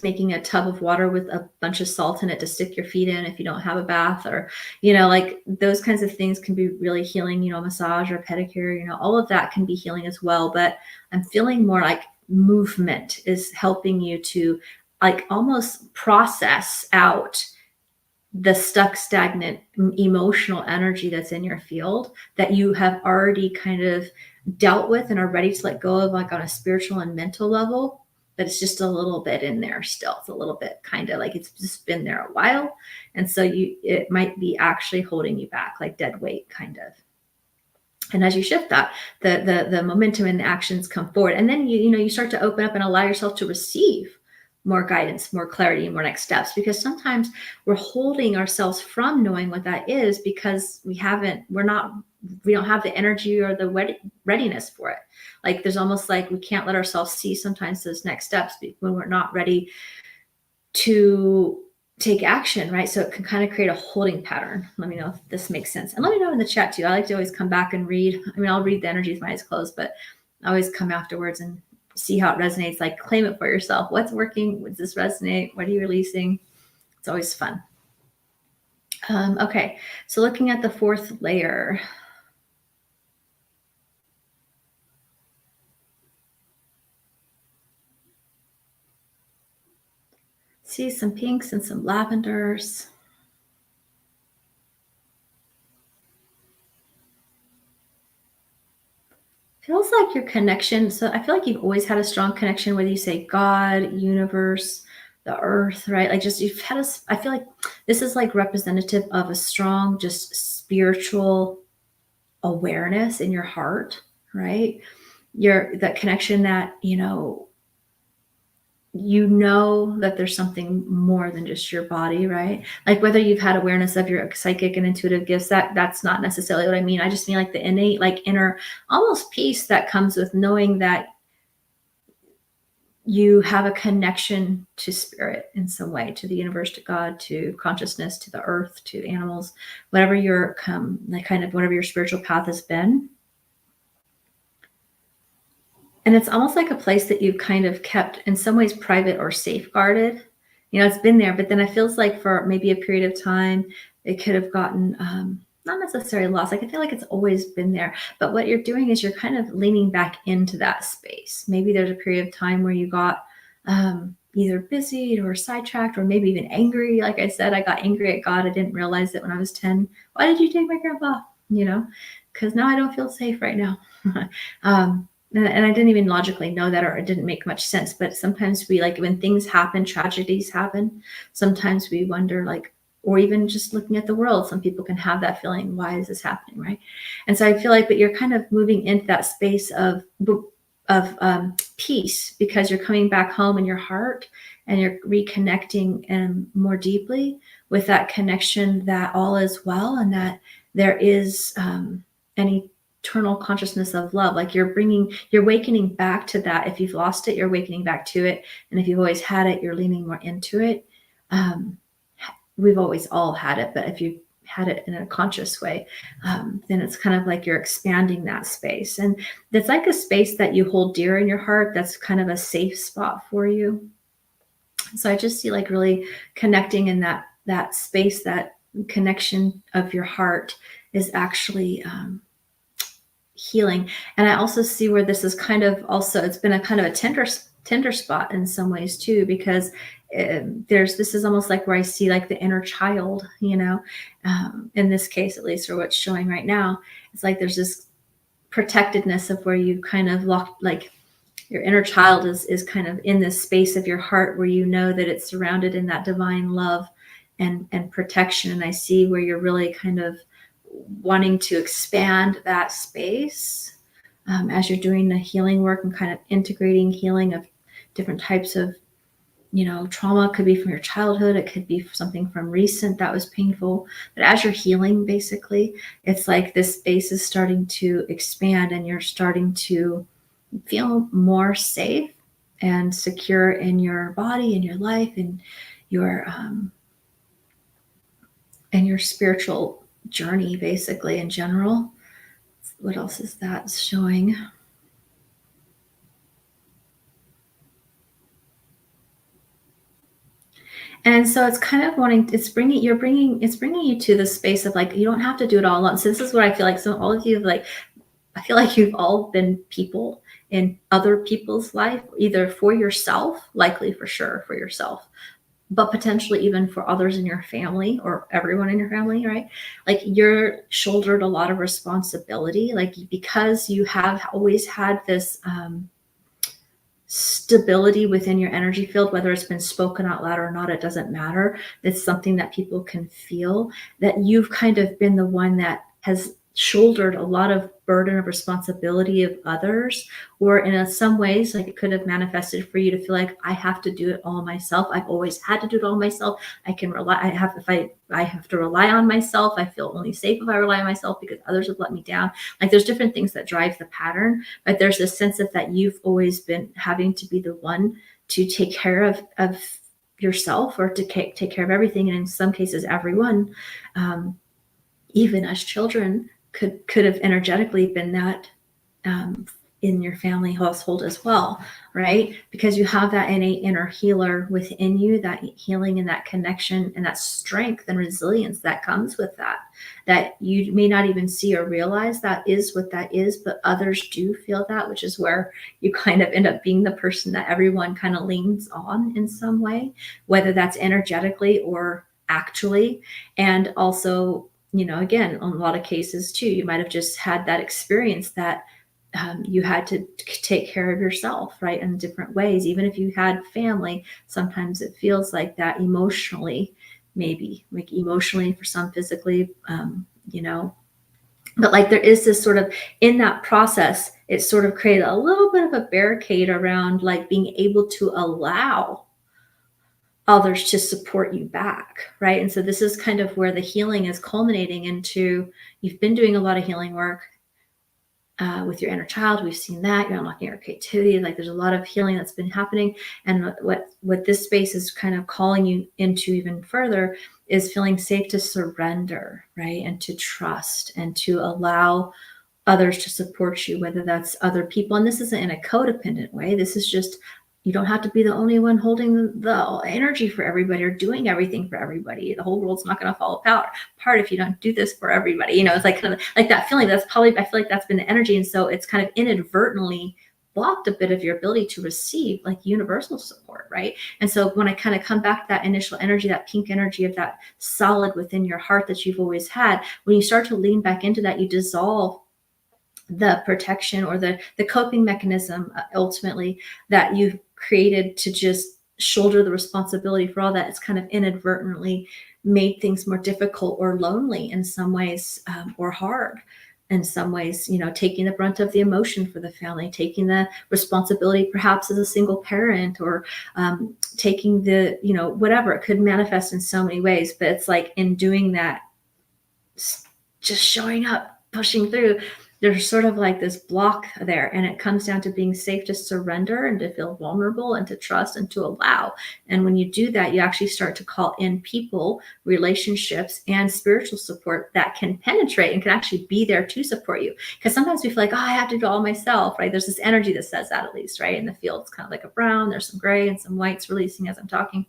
making a tub of water with a bunch of salt in it to stick your feet in if you don't have a bath or, like those kinds of things can be really healing, massage or pedicure, all of that can be healing as well. But I'm feeling more like movement is helping you to like almost process out the stuck, stagnant emotional energy that's in your field that you have already kind of dealt with and are ready to let go of, like on a spiritual and mental level, but it's just a little bit in there still. It's a little bit kind of like it's just been there a while. And so it might be actually holding you back, like dead weight kind of. And as you shift that, the momentum and the actions come forward. And then you start to open up and allow yourself to receive more guidance, more clarity, more next steps, because sometimes we're holding ourselves from knowing what that is because we don't have the energy or the readiness for it. Like there's almost like we can't let ourselves see sometimes those next steps when we're not ready to take action, right? So it can kind of create a holding pattern. Let me know if this makes sense. And let me know in the chat too. I like to always come back and read. I mean, I'll read the energy with my eyes closed, but I always come afterwards and see how it resonates, like claim it for yourself. What's working? Does this resonate? What are you releasing? It's always fun. Okay, so looking at the fourth layer. See some pinks and some lavenders. Feels like your connection. So I feel like you've always had a strong connection, whether you say God, universe, the earth, right? Like just you've had I feel like this is like representative of a strong, just spiritual awareness in your heart, right? That connection that, that there's something more than just your body, right? Like whether you've had awareness of your psychic and intuitive gifts, that's not necessarily what I mean. I just mean like the innate, like inner almost peace that comes with knowing that you have a connection to spirit in some way, to the universe, to God, to consciousness, to the earth, to animals, whatever whatever your spiritual path has been. And it's almost like a place that you've kind of kept in some ways private or safeguarded. It's been there, but then it feels like for maybe a period of time, it could have gotten not necessarily lost. Like I feel like it's always been there. But what you're doing is you're kind of leaning back into that space. Maybe there's a period of time where you got either busy or sidetracked or maybe even angry. Like I said, I got angry at God. I didn't realize it when I was 10. Why did you take my grandpa? You know, because now I don't feel safe right now. And I didn't even logically know that, or it didn't make much sense. But sometimes we, like, when things happen, tragedies happen, sometimes we wonder, like, or even just looking at the world, some people can have that feeling, why is this happening, right? And so I feel like, but you're kind of moving into that space of peace, because you're coming back home in your heart and you're reconnecting more deeply with that connection that all is well, and that there is an eternal consciousness of love. Like you're awakening back to that. If you've lost it, you're awakening back to it. And if you've always had it, you're leaning more into it. We've always all had it, but if you had it in a conscious way, then it's kind of like you're expanding that space. And it's like a space that you hold dear in your heart. That's kind of a safe spot for you. So I just see like really connecting in that space, that connection of your heart is actually healing. And I also see where this is kind of also, it's been a kind of a tender spot in some ways too, because this is almost like where I see like the inner child, in this case, at least, or what's showing right now. It's like there's this protectedness of where you kind of lock, like your inner child is kind of in this space of your heart where you know that it's surrounded in that divine love and protection. And I see where you're really kind of wanting to expand that space as you're doing the healing work and kind of integrating healing of different types of, trauma. It could be from your childhood. It could be something from recent that was painful. But as you're healing, basically, it's like this space is starting to expand and you're starting to feel more safe and secure in your body, in your life, and your spiritual journey, basically, in general. What else is that showing? And so it's kind of it's bringing you to the space of like, you don't have to do it all alone. So this is what I feel like. So all of you, like, I feel like you've all been people in other people's life, either for yourself, likely for sure for yourself, but potentially even for others in your family or everyone in your family, right? Like you're shouldered a lot of responsibility, like because you have always had this stability within your energy field, whether it's been spoken out loud or not, it doesn't matter. It's something that people can feel, that you've kind of been the one that has shouldered a lot of burden of responsibility of others, or in some ways, like it could have manifested for you to feel like, I have to do it all myself. I've always had to do it all myself. I have to rely on myself. I feel only safe if I rely on myself because others have let me down. Like there's different things that drive the pattern, but there's this sense of that you've always been having to be the one to take care of yourself, or to take care of everything. And in some cases, everyone, even as children, could have energetically been that in your family household as well, right? Because you have that innate inner healer within you, that healing and that connection and that strength and resilience that comes with that you may not even see or realize that is what that is, but others do feel that, which is where you kind of end up being the person that everyone kind of leans on in some way, whether that's energetically or actually. And also, again, on a lot of cases too, you might have just had that experience that you had to take care of yourself, right? In different ways. Even if you had family, sometimes it feels like that emotionally, maybe like emotionally, for some physically, but like there is this sort of, in that process, it sort of created a little bit of a barricade around like being able to allow others to support you back, right? And so this is kind of where the healing is culminating into. You've been doing a lot of healing work with your inner child. We've seen that you're unlocking your creativity. Like there's a lot of healing that's been happening. And what this space is kind of calling you into even further is feeling safe to surrender, right? And to trust and to allow others to support you, whether that's other people. And this isn't in a codependent way. This is just, you don't have to be the only one holding the energy for everybody or doing everything for everybody. The whole world's not going to fall apart if you don't do this for everybody. It's like kind of like that feeling. I feel like that's been the energy. And so it's kind of inadvertently blocked a bit of your ability to receive like universal support, right? And so when I kind of come back to that initial energy, that pink energy of that solid within your heart that you've always had, when you start to lean back into that, you dissolve the protection or the coping mechanism ultimately that you've created to just shoulder the responsibility for all that. It's kind of inadvertently made things more difficult or lonely in some ways, or hard in some ways, taking the brunt of the emotion for the family, taking the responsibility perhaps as a single parent, or taking the, whatever. It could manifest in so many ways, but it's like in doing that, just showing up, pushing through, there's sort of like this block there, and it comes down to being safe to surrender and to feel vulnerable and to trust and to allow. And when you do that, you actually start to call in people, relationships, and spiritual support that can penetrate and can actually be there to support you. Because sometimes we feel like, oh, I have to do it all myself, right? There's this energy that says that, at least, right? In the field, it's kind of like a brown, there's some gray and some whites releasing as I'm talking.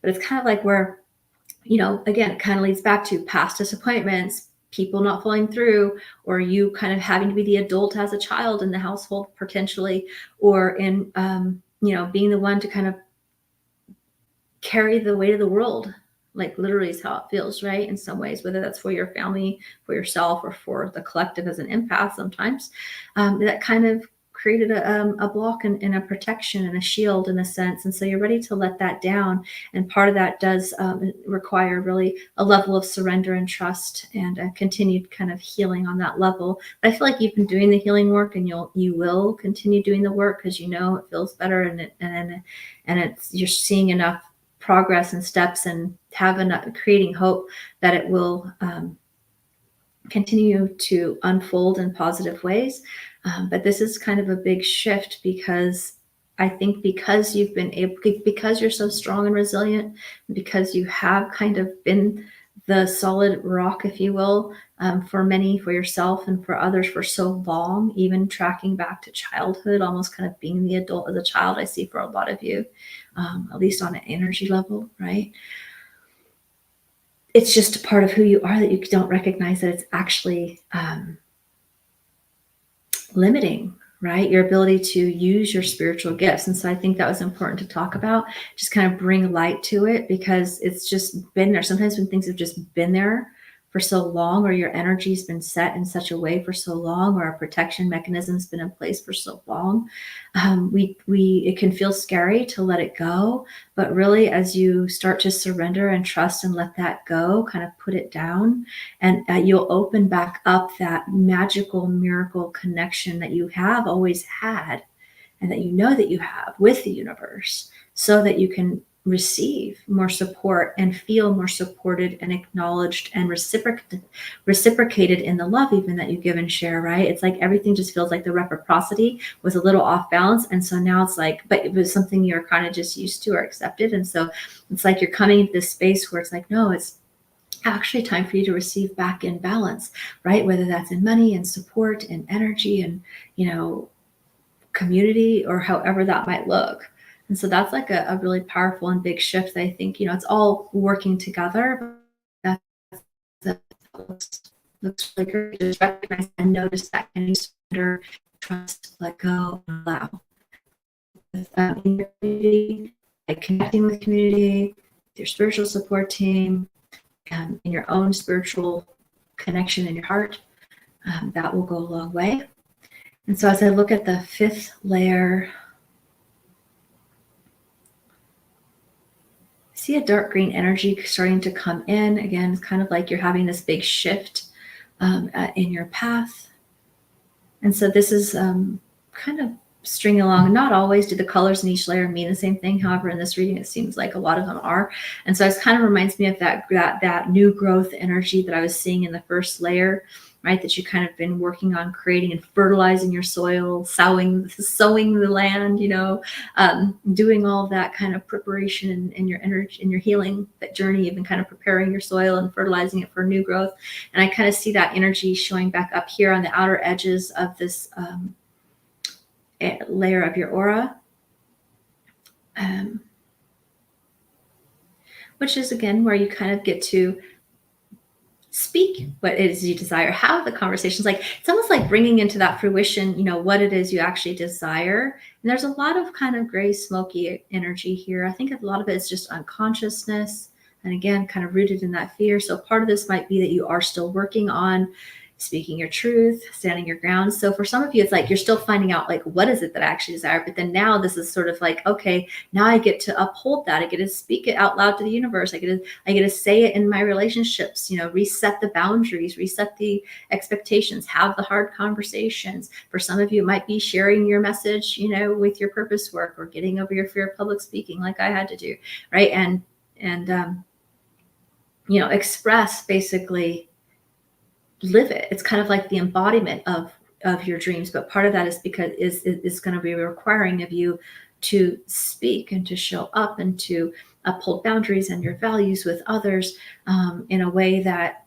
But it's kind of like where, again, it kind of leads back to past disappointments, people not following through, or you kind of having to be the adult as a child in the household potentially, or in, being the one to kind of carry the weight of the world, like literally is how it feels, right? In some ways, whether that's for your family, for yourself, or for the collective as an empath sometimes, that kind of created a block and a protection and a shield in a sense. And so you're ready to let that down. And part of that does require really a level of surrender and trust and a continued kind of healing on that level. But I feel like you've been doing the healing work, and you will continue doing the work, because it feels better, and it's, you're seeing enough progress and steps and have enough, creating hope that it will continue to unfold in positive ways. But this is kind of a big shift, because I think because because you're so strong and resilient, because you have kind of been the solid rock, if you will, for many, for yourself and for others for so long, even tracking back to childhood, almost kind of being the adult as a child, I see for a lot of you, at least on an energy level, right? It's just a part of who you are that you don't recognize that it's actually limiting, right? Your ability to use your spiritual gifts. And so I think that was important to talk about, just kind of bring light to it, because it's just been there. Sometimes when things have just been there for so long, or your energy's been set in such a way for so long, or a protection mechanism's been in place for so long, it can feel scary to let it go. But really, as you start to surrender and trust and let that go, kind of put it down, and you'll open back up that magical miracle connection that you have always had, and that that you have with the universe, so that you can receive more support and feel more supported and acknowledged and reciprocated in the love even that you give and share, right? It's like everything just feels like the reciprocity was a little off balance. And so now it's like, but it was something you're kind of just used to or accepted. And so it's like you're coming into this space where it's like, no, it's actually time for you to receive back in balance, right? Whether that's in money and support and energy and, community, or however that might look. And so that's like a really powerful and big shift that I think, it's all working together. But that looks really great. Just recognize and notice that, and you surrender, trust, let go, and allow. In your community, like connecting with community, with your spiritual support team, and in your own spiritual connection in your heart, that will go a long way. And so as I look at the fifth layer, see a dark green energy starting to come in. Again, it's kind of like you're having this big shift in your path. And so this is kind of stringing along. Not always do the colors in each layer mean the same thing. However, in this reading, it seems like a lot of them are. And so it kind of reminds me of that new growth energy that I was seeing in the first layer, right? That you kind of been working on creating and fertilizing your soil, sowing the land, doing all of that kind of preparation in your energy, in your healing, that journey. You've been kind of preparing your soil and fertilizing it for new growth. And I kind of see that energy showing back up here on the outer edges of this layer of your aura, which is again where you kind of get to speak what it is you desire, have the conversations. Like it's almost like bringing into that fruition, what it is you actually desire. And there's a lot of kind of gray, smoky energy here. I think a lot of it is just unconsciousness. And again, kind of rooted in that fear. So part of this might be that you are still working on speaking your truth, standing your ground. So for some of you, it's like you're still finding out like what is it that I actually desire. But then now this is sort of like, okay, now I get to uphold that. I get to speak it out loud to the universe. I get to say it in my relationships, reset the boundaries, reset the expectations, have the hard conversations. For some of you, it might be sharing your message, with your purpose work or getting over your fear of public speaking like I had to do, right? And express, basically live it. It's kind of like the embodiment of your dreams, but part of that is because is going to be requiring of you to speak and to show up and to uphold boundaries and your values with others, in a way that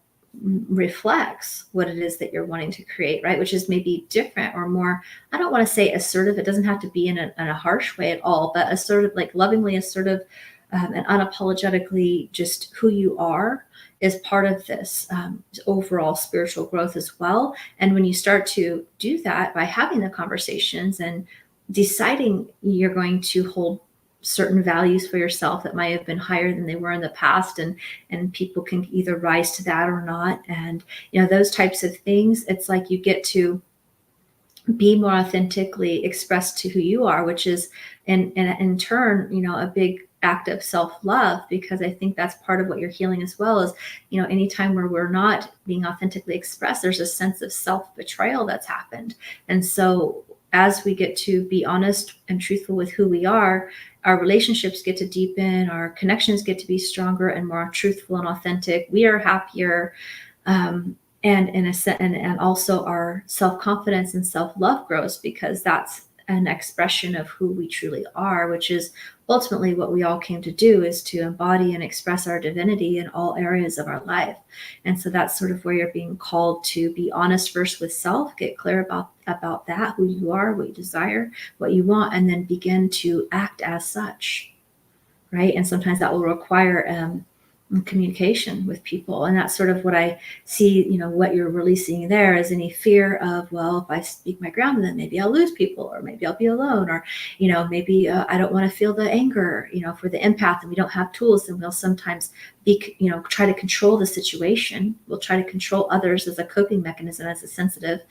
reflects what it is that you're wanting to create, right? Which is maybe different or more, I don't want to say assertive. It doesn't have to be in a harsh way at all, but assertive, like lovingly assertive, and unapologetically just who you are is part of this overall spiritual growth as well. And when you start to do that by having the conversations and deciding you're going to hold certain values for yourself that might have been higher than they were in the past, and people can either rise to that or not, and those types of things, it's like you get to be more authentically expressed to who you are, which is in turn, a big act of self-love, because I think that's part of what you're healing as well. Is anytime where we're not being authentically expressed, there's a sense of self-betrayal that's happened. And so as we get to be honest and truthful with who we are, our relationships get to deepen, our connections get to be stronger and more truthful and authentic. We are happier. And also our self-confidence and self-love grows, because that's an expression of who we truly are, which is ultimately what we all came to do, is to embody and express our divinity in all areas of our life. And so that's sort of where you're being called to be honest first with self, get clear about that, who you are, what you desire, what you want, and then begin to act as such, right? And sometimes that will require communication with people. And that's sort of what I see, what you're releasing there is any fear of, well, if I speak my ground, then maybe I'll lose people, or maybe I'll be alone, or, maybe I don't want to feel the anger, for the empath, and we don't have tools, and we'll sometimes try to control the situation. We'll try to control others as a coping mechanism, as a sensitive,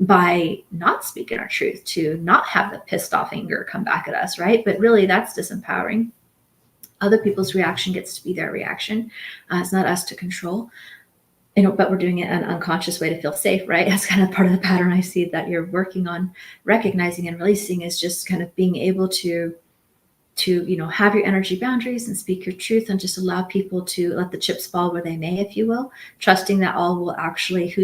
by not speaking our truth, to not have the pissed off anger come back at us, right? But really that's disempowering. Other people's reaction gets to be their reaction. It's not us to control, but we're doing it in an unconscious way to feel safe, right? That's kind of part of the pattern I see that you're working on recognizing and releasing, is just kind of being able to have your energy boundaries and speak your truth, and just allow people to let the chips fall where they may, if you will, trusting that all will actually,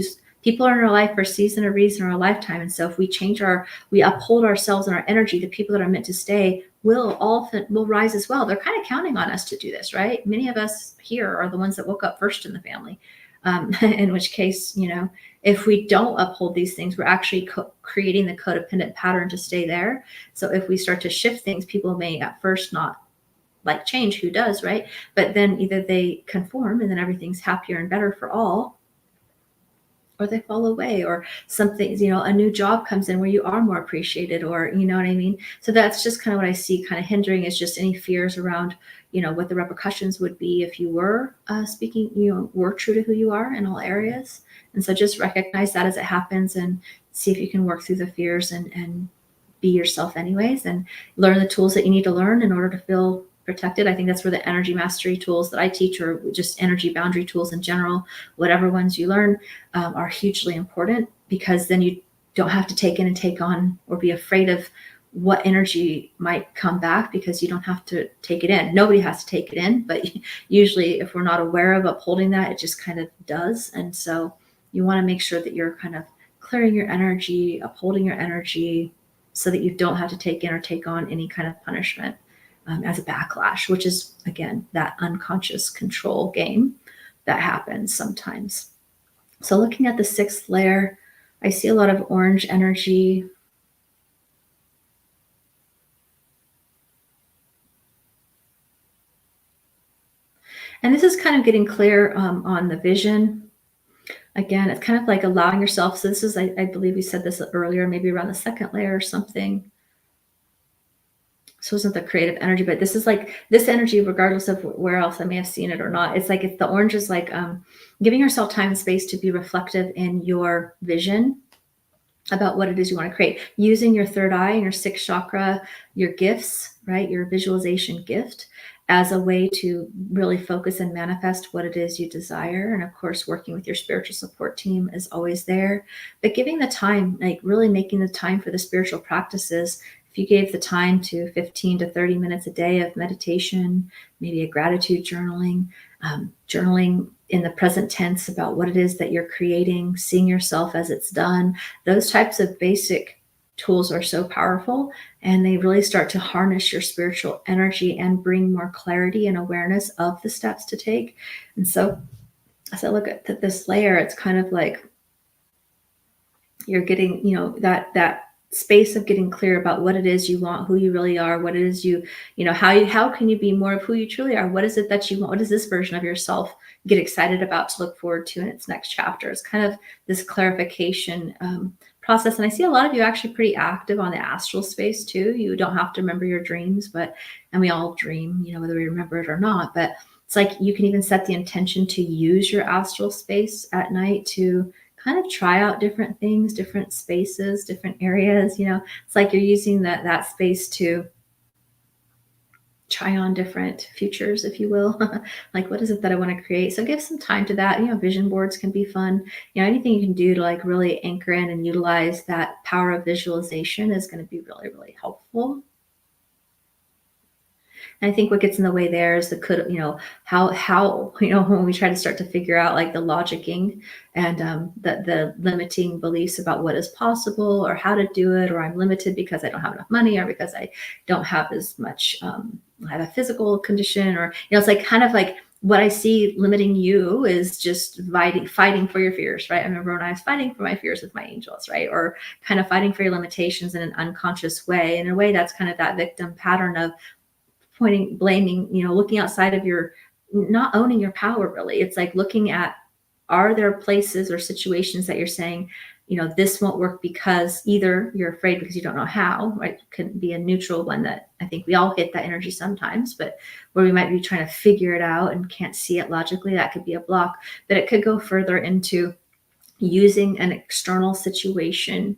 people are in our life for a season, a reason, or a lifetime. And so if we uphold ourselves and our energy, the people that are meant to stay will rise as well. They're kind of counting on us to do this, right? Many of us here are the ones that woke up first in the family. In which case, if we don't uphold these things, we're actually creating the codependent pattern to stay there. So if we start to shift things, people may at first not like change. Who does, right? But then either they conform and then everything's happier and better for all, or they fall away, or something, a new job comes in where you are more appreciated, or, you know what I mean? So that's just kind of what I see kind of hindering, is just any fears around, what the repercussions would be if you were speaking, were true to who you are in all areas. And so just recognize that as it happens, and see if you can work through the fears and be yourself anyways, and learn the tools that you need to learn in order to feel protected. I think that's where the energy mastery tools that I teach, or just energy boundary tools in general, whatever ones you learn, are hugely important, because then you don't have to take in and take on, or be afraid of what energy might come back, because you don't have to take it in. Nobody has to take it in, but usually if we're not aware of upholding that, it just kind of does. And so you want to make sure that you're kind of clearing your energy, upholding your energy, so that you don't have to take in or take on any kind of punishment as a backlash, which is, again, that unconscious control game that happens sometimes. So looking at the sixth layer, I see a lot of orange energy. And this is kind of getting clear on the vision. Again, it's kind of like allowing yourself. So this is, I believe we said this earlier, maybe around the second layer or something. So it's not the creative energy, but this is like this energy, regardless of where else I may have seen it or not. It's like the orange is like giving yourself time and space to be reflective in your vision about what it is you want to create, using your third eye and your sixth chakra, your gifts, right? Your visualization gift as a way to really focus and manifest what it is you desire. And of course, working with your spiritual support team is always there, but giving the time, like really making the time for the spiritual practices. If you gave the time to 15 to 30 minutes a day of meditation, maybe a gratitude journaling, journaling in the present tense about what it is that you're creating, seeing yourself as it's done, those types of basic tools are so powerful, and they really start to harness your spiritual energy and bring more clarity and awareness of the steps to take. And so as I look at this layer, it's kind of like you're getting, that space of getting clear about what it is you want, who you really are, what it is how can you be more of who you truly are? What is it that you want? What does this version of yourself get excited about to look forward to in its next chapter? It's kind of this clarification process. And I see a lot of you actually pretty active on the astral space too. You don't have to remember your dreams, and we all dream, whether we remember it or not, but it's like you can even set the intention to use your astral space at night to kind of try out different things, different spaces, different areas. It's like you're using that space to try on different futures, if you will. Like, what is it that I want to create? So give some time to that. Vision boards can be fun. Anything you can do to like really anchor in and utilize that power of visualization is going to be really, really helpful. And I think what gets in the way there is how when we try to start to figure out like the logicking and the limiting beliefs about what is possible or how to do it, or I'm limited because I don't have enough money, or because I don't have as much, I have a physical condition, or it's like kind of like what I see limiting you is just fighting for your fears, right? I remember when I was fighting for my fears with my angels, right? Or kind of fighting for your limitations in an unconscious way. In a way, that's kind of that victim pattern of pointing, blaming, looking outside of your, not owning your power really. It's like looking at, are there places or situations that you're saying, this won't work because either you're afraid because you don't know how, right? It could be a neutral one that I think we all hit that energy sometimes, but where we might be trying to figure it out and can't see it logically, that could be a block. But it could go further into using an external situation,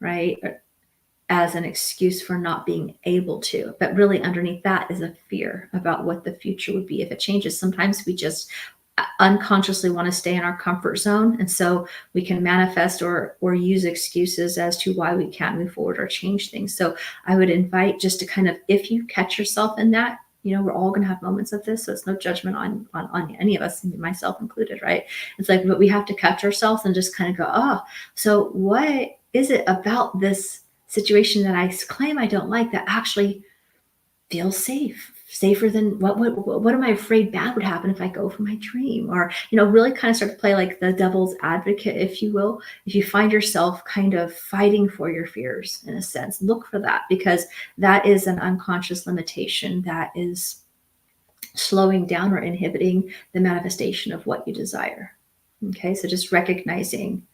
right, as an excuse for not being able to. But really underneath that is a fear about what the future would be if it changes. Sometimes we just unconsciously want to stay in our comfort zone, and so we can manifest or use excuses as to why we can't move forward or change things. So I would invite just to kind of, if you catch yourself in that, we're all going to have moments of this, so it's no judgment on any of us, myself included, right? It's like, but we have to catch ourselves and just kind of go, so what is it about this situation that I claim I don't like that actually feels safer than what am I afraid bad would happen if I go for my dream? Or, really kind of start to play like the devil's advocate, if you will. If you find yourself kind of fighting for your fears in a sense, look for that, because that is an unconscious limitation that is slowing down or inhibiting the manifestation of what you desire. Okay, so just recognizing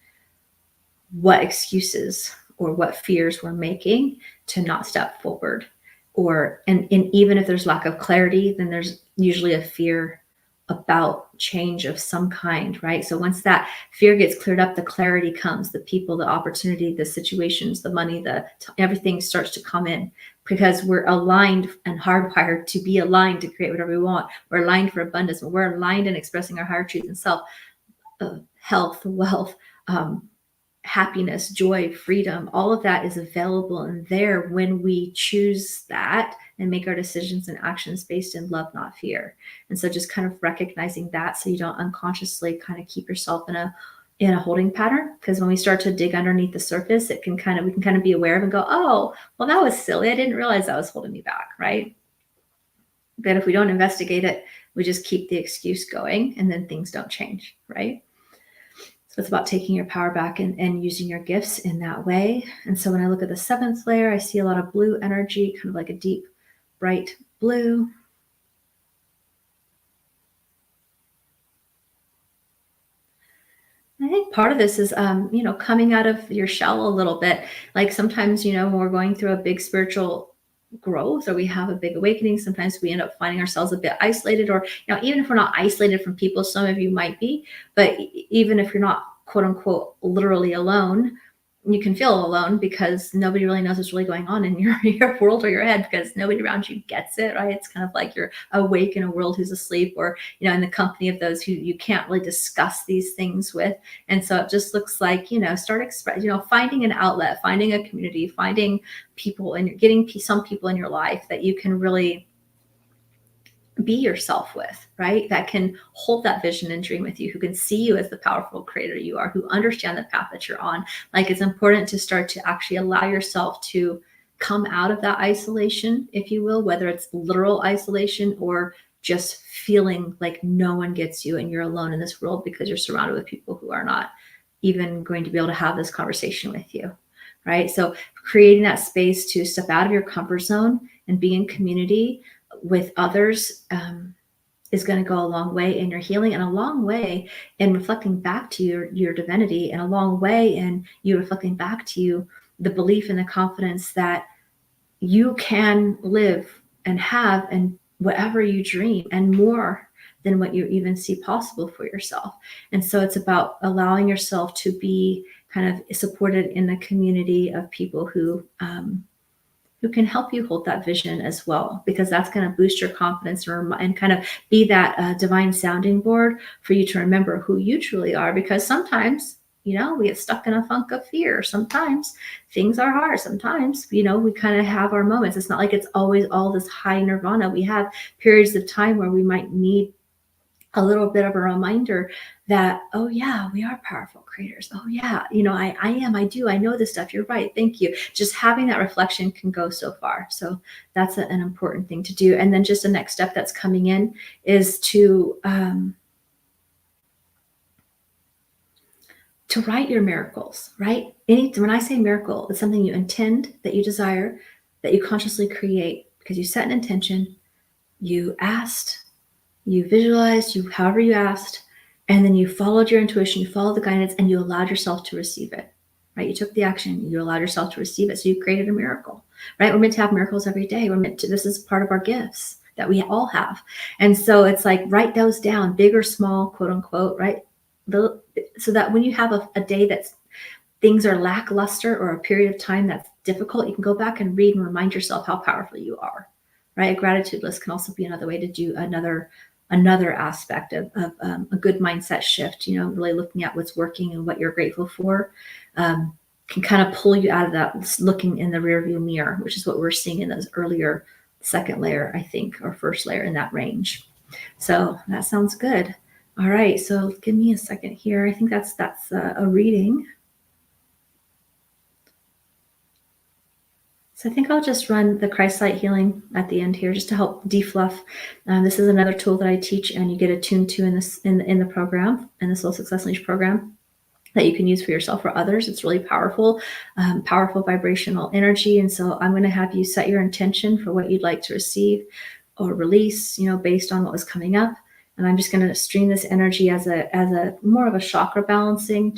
what excuses or what fears we're making to not step forward. And even if there's lack of clarity, then there's usually a fear about change of some kind, right? So once that fear gets cleared up, the clarity comes, the people, the opportunity, the situations, the money, everything starts to come in, because we're aligned and hardwired to be aligned to create whatever we want. We're aligned for abundance. We're aligned in expressing our higher truth and self, health, wealth, happiness, joy, freedom. All of that is available and there when we choose that and make our decisions and actions based in love, not fear. And so just kind of recognizing that, so you don't unconsciously kind of keep yourself in a holding pattern. Because when we start to dig underneath the surface, we can kind of be aware of and go, oh, well, that was silly. I didn't realize that was holding me back, right? But if we don't investigate it, we just keep the excuse going, and then things don't change, right? So it's about taking your power back and using your gifts in that way. And so when I look at the seventh layer, I see a lot of blue energy, kind of like a deep, bright blue. I think part of this is, coming out of your shell a little bit. Like sometimes, when we're going through a big spiritual growth or we have a big awakening, sometimes we end up finding ourselves a bit isolated, or, even if we're not isolated from people, some of you might be, but even if you're not quote unquote literally alone, you can feel alone because nobody really knows what's really going on in your world or your head, because nobody around you gets it, right? It's kind of like you're awake in a world who's asleep, or, in the company of those who you can't really discuss these things with. And so it just looks like, finding an outlet, finding a community, finding people, and getting some people in your life that you can really be yourself with, right? That can hold that vision and dream with you, who can see you as the powerful creator you are, who understand the path that you're on. Like, it's important to start to actually allow yourself to come out of that isolation, if you will, whether it's literal isolation or just feeling like no one gets you and you're alone in this world because you're surrounded with people who are not even going to be able to have this conversation with you, right? So creating that space to step out of your comfort zone and be in community with others is going to go a long way in your healing, and a long way in reflecting back to your divinity, and a long way in you reflecting back to you the belief and the confidence that you can live and have and whatever you dream, and more than what you even see possible for yourself. And so it's about allowing yourself to be kind of supported in a community of people who can help you hold that vision as well, because that's going to boost your confidence and kind of be that divine sounding board for you to remember who you truly are. Because sometimes, we get stuck in a funk of fear. Sometimes things are hard. Sometimes, we kind of have our moments. It's not like it's always all this high nirvana. We have periods of time where we might need a little bit of a reminder that, oh yeah, we are powerful creators. Oh yeah, I know this stuff. You're right. Thank you. Just having that reflection can go so far. So that's an important thing to do. And then just the next step that's coming in is to write your miracles, right? When I say miracle, it's something you intend, that you desire, that you consciously create because you set an intention, you asked, you visualized, however you asked, and then you followed your intuition, you followed the guidance, and you allowed yourself to receive it, right? You took the action, you allowed yourself to receive it. So you created a miracle, right? We're meant to have miracles every day. This is part of our gifts that we all have. And so it's like, write those down, big or small, quote unquote, right? So that when you have a day that's things are lackluster, or a period of time that's difficult, you can go back and read and remind yourself how powerful you are, right? A gratitude list can also be another way to do another aspect of a good mindset shift, really looking at what's working and what you're grateful for, can kind of pull you out of that looking in the rearview mirror, which is what we're seeing in those earlier second layer, I think, or first layer in that range. So that sounds good. All right, so give me a second here. I think that's a reading. So I think I'll just run the Christ light healing at the end here, just to help defluff. This is another tool that I teach, and you get attuned to in the program, in the Soul Success Unleashed program, that you can use for yourself or others. It's really powerful, powerful vibrational energy. And so I'm going to have you set your intention for what you'd like to receive or release, based on what was coming up. And I'm just going to stream this energy as a more of a chakra balancing,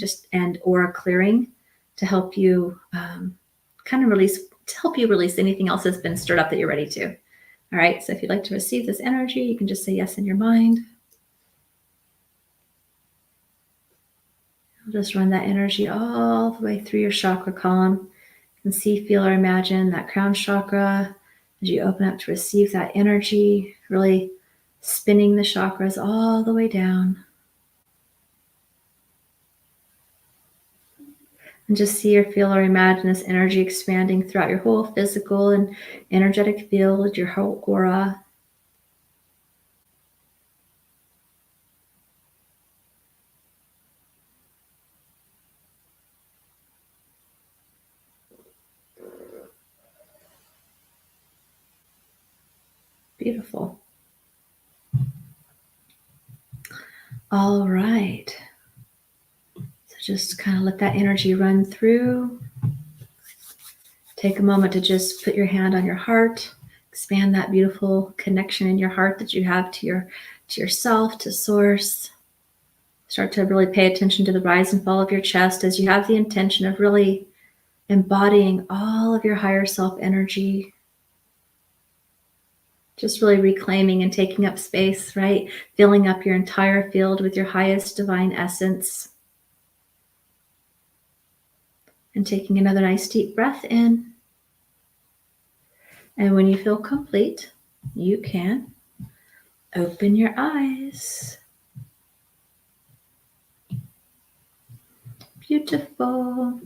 or a clearing, to help you kind of release anything else that's been stirred up that you're ready to. All right, so if you'd like to receive this energy, you can just say yes in your mind. I'll just run that energy all the way through your chakra column. You can see, feel, or imagine that crown chakra as you open up to receive that energy, really spinning the chakras all the way down. And just see or feel or imagine this energy expanding throughout your whole physical and energetic field, your whole aura. Beautiful. All right. So just kind of let that energy run through. Take a moment to just put your hand on your heart, expand that beautiful connection in your heart that you have to yourself, to source. Start to really pay attention to the rise and fall of your chest as you have the intention of really embodying all of your higher self energy. Just really reclaiming and taking up space, right? Filling up your entire field with your highest divine essence. And taking another nice deep breath in. And when you feel complete, you can open your eyes. Beautiful.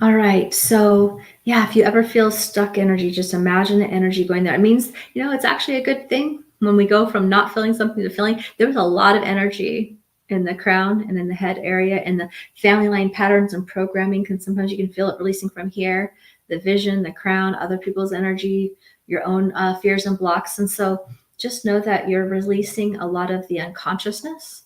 All right. So, yeah, if you ever feel stuck energy, just imagine the energy going there. It means, it's actually a good thing when we go from not feeling something to feeling. There was a lot of energy in the crown and in the head area, and the family line patterns and programming sometimes you can feel it releasing from here, the vision, the crown, other people's energy, your own fears and blocks. And so just know that you're releasing a lot of the unconsciousness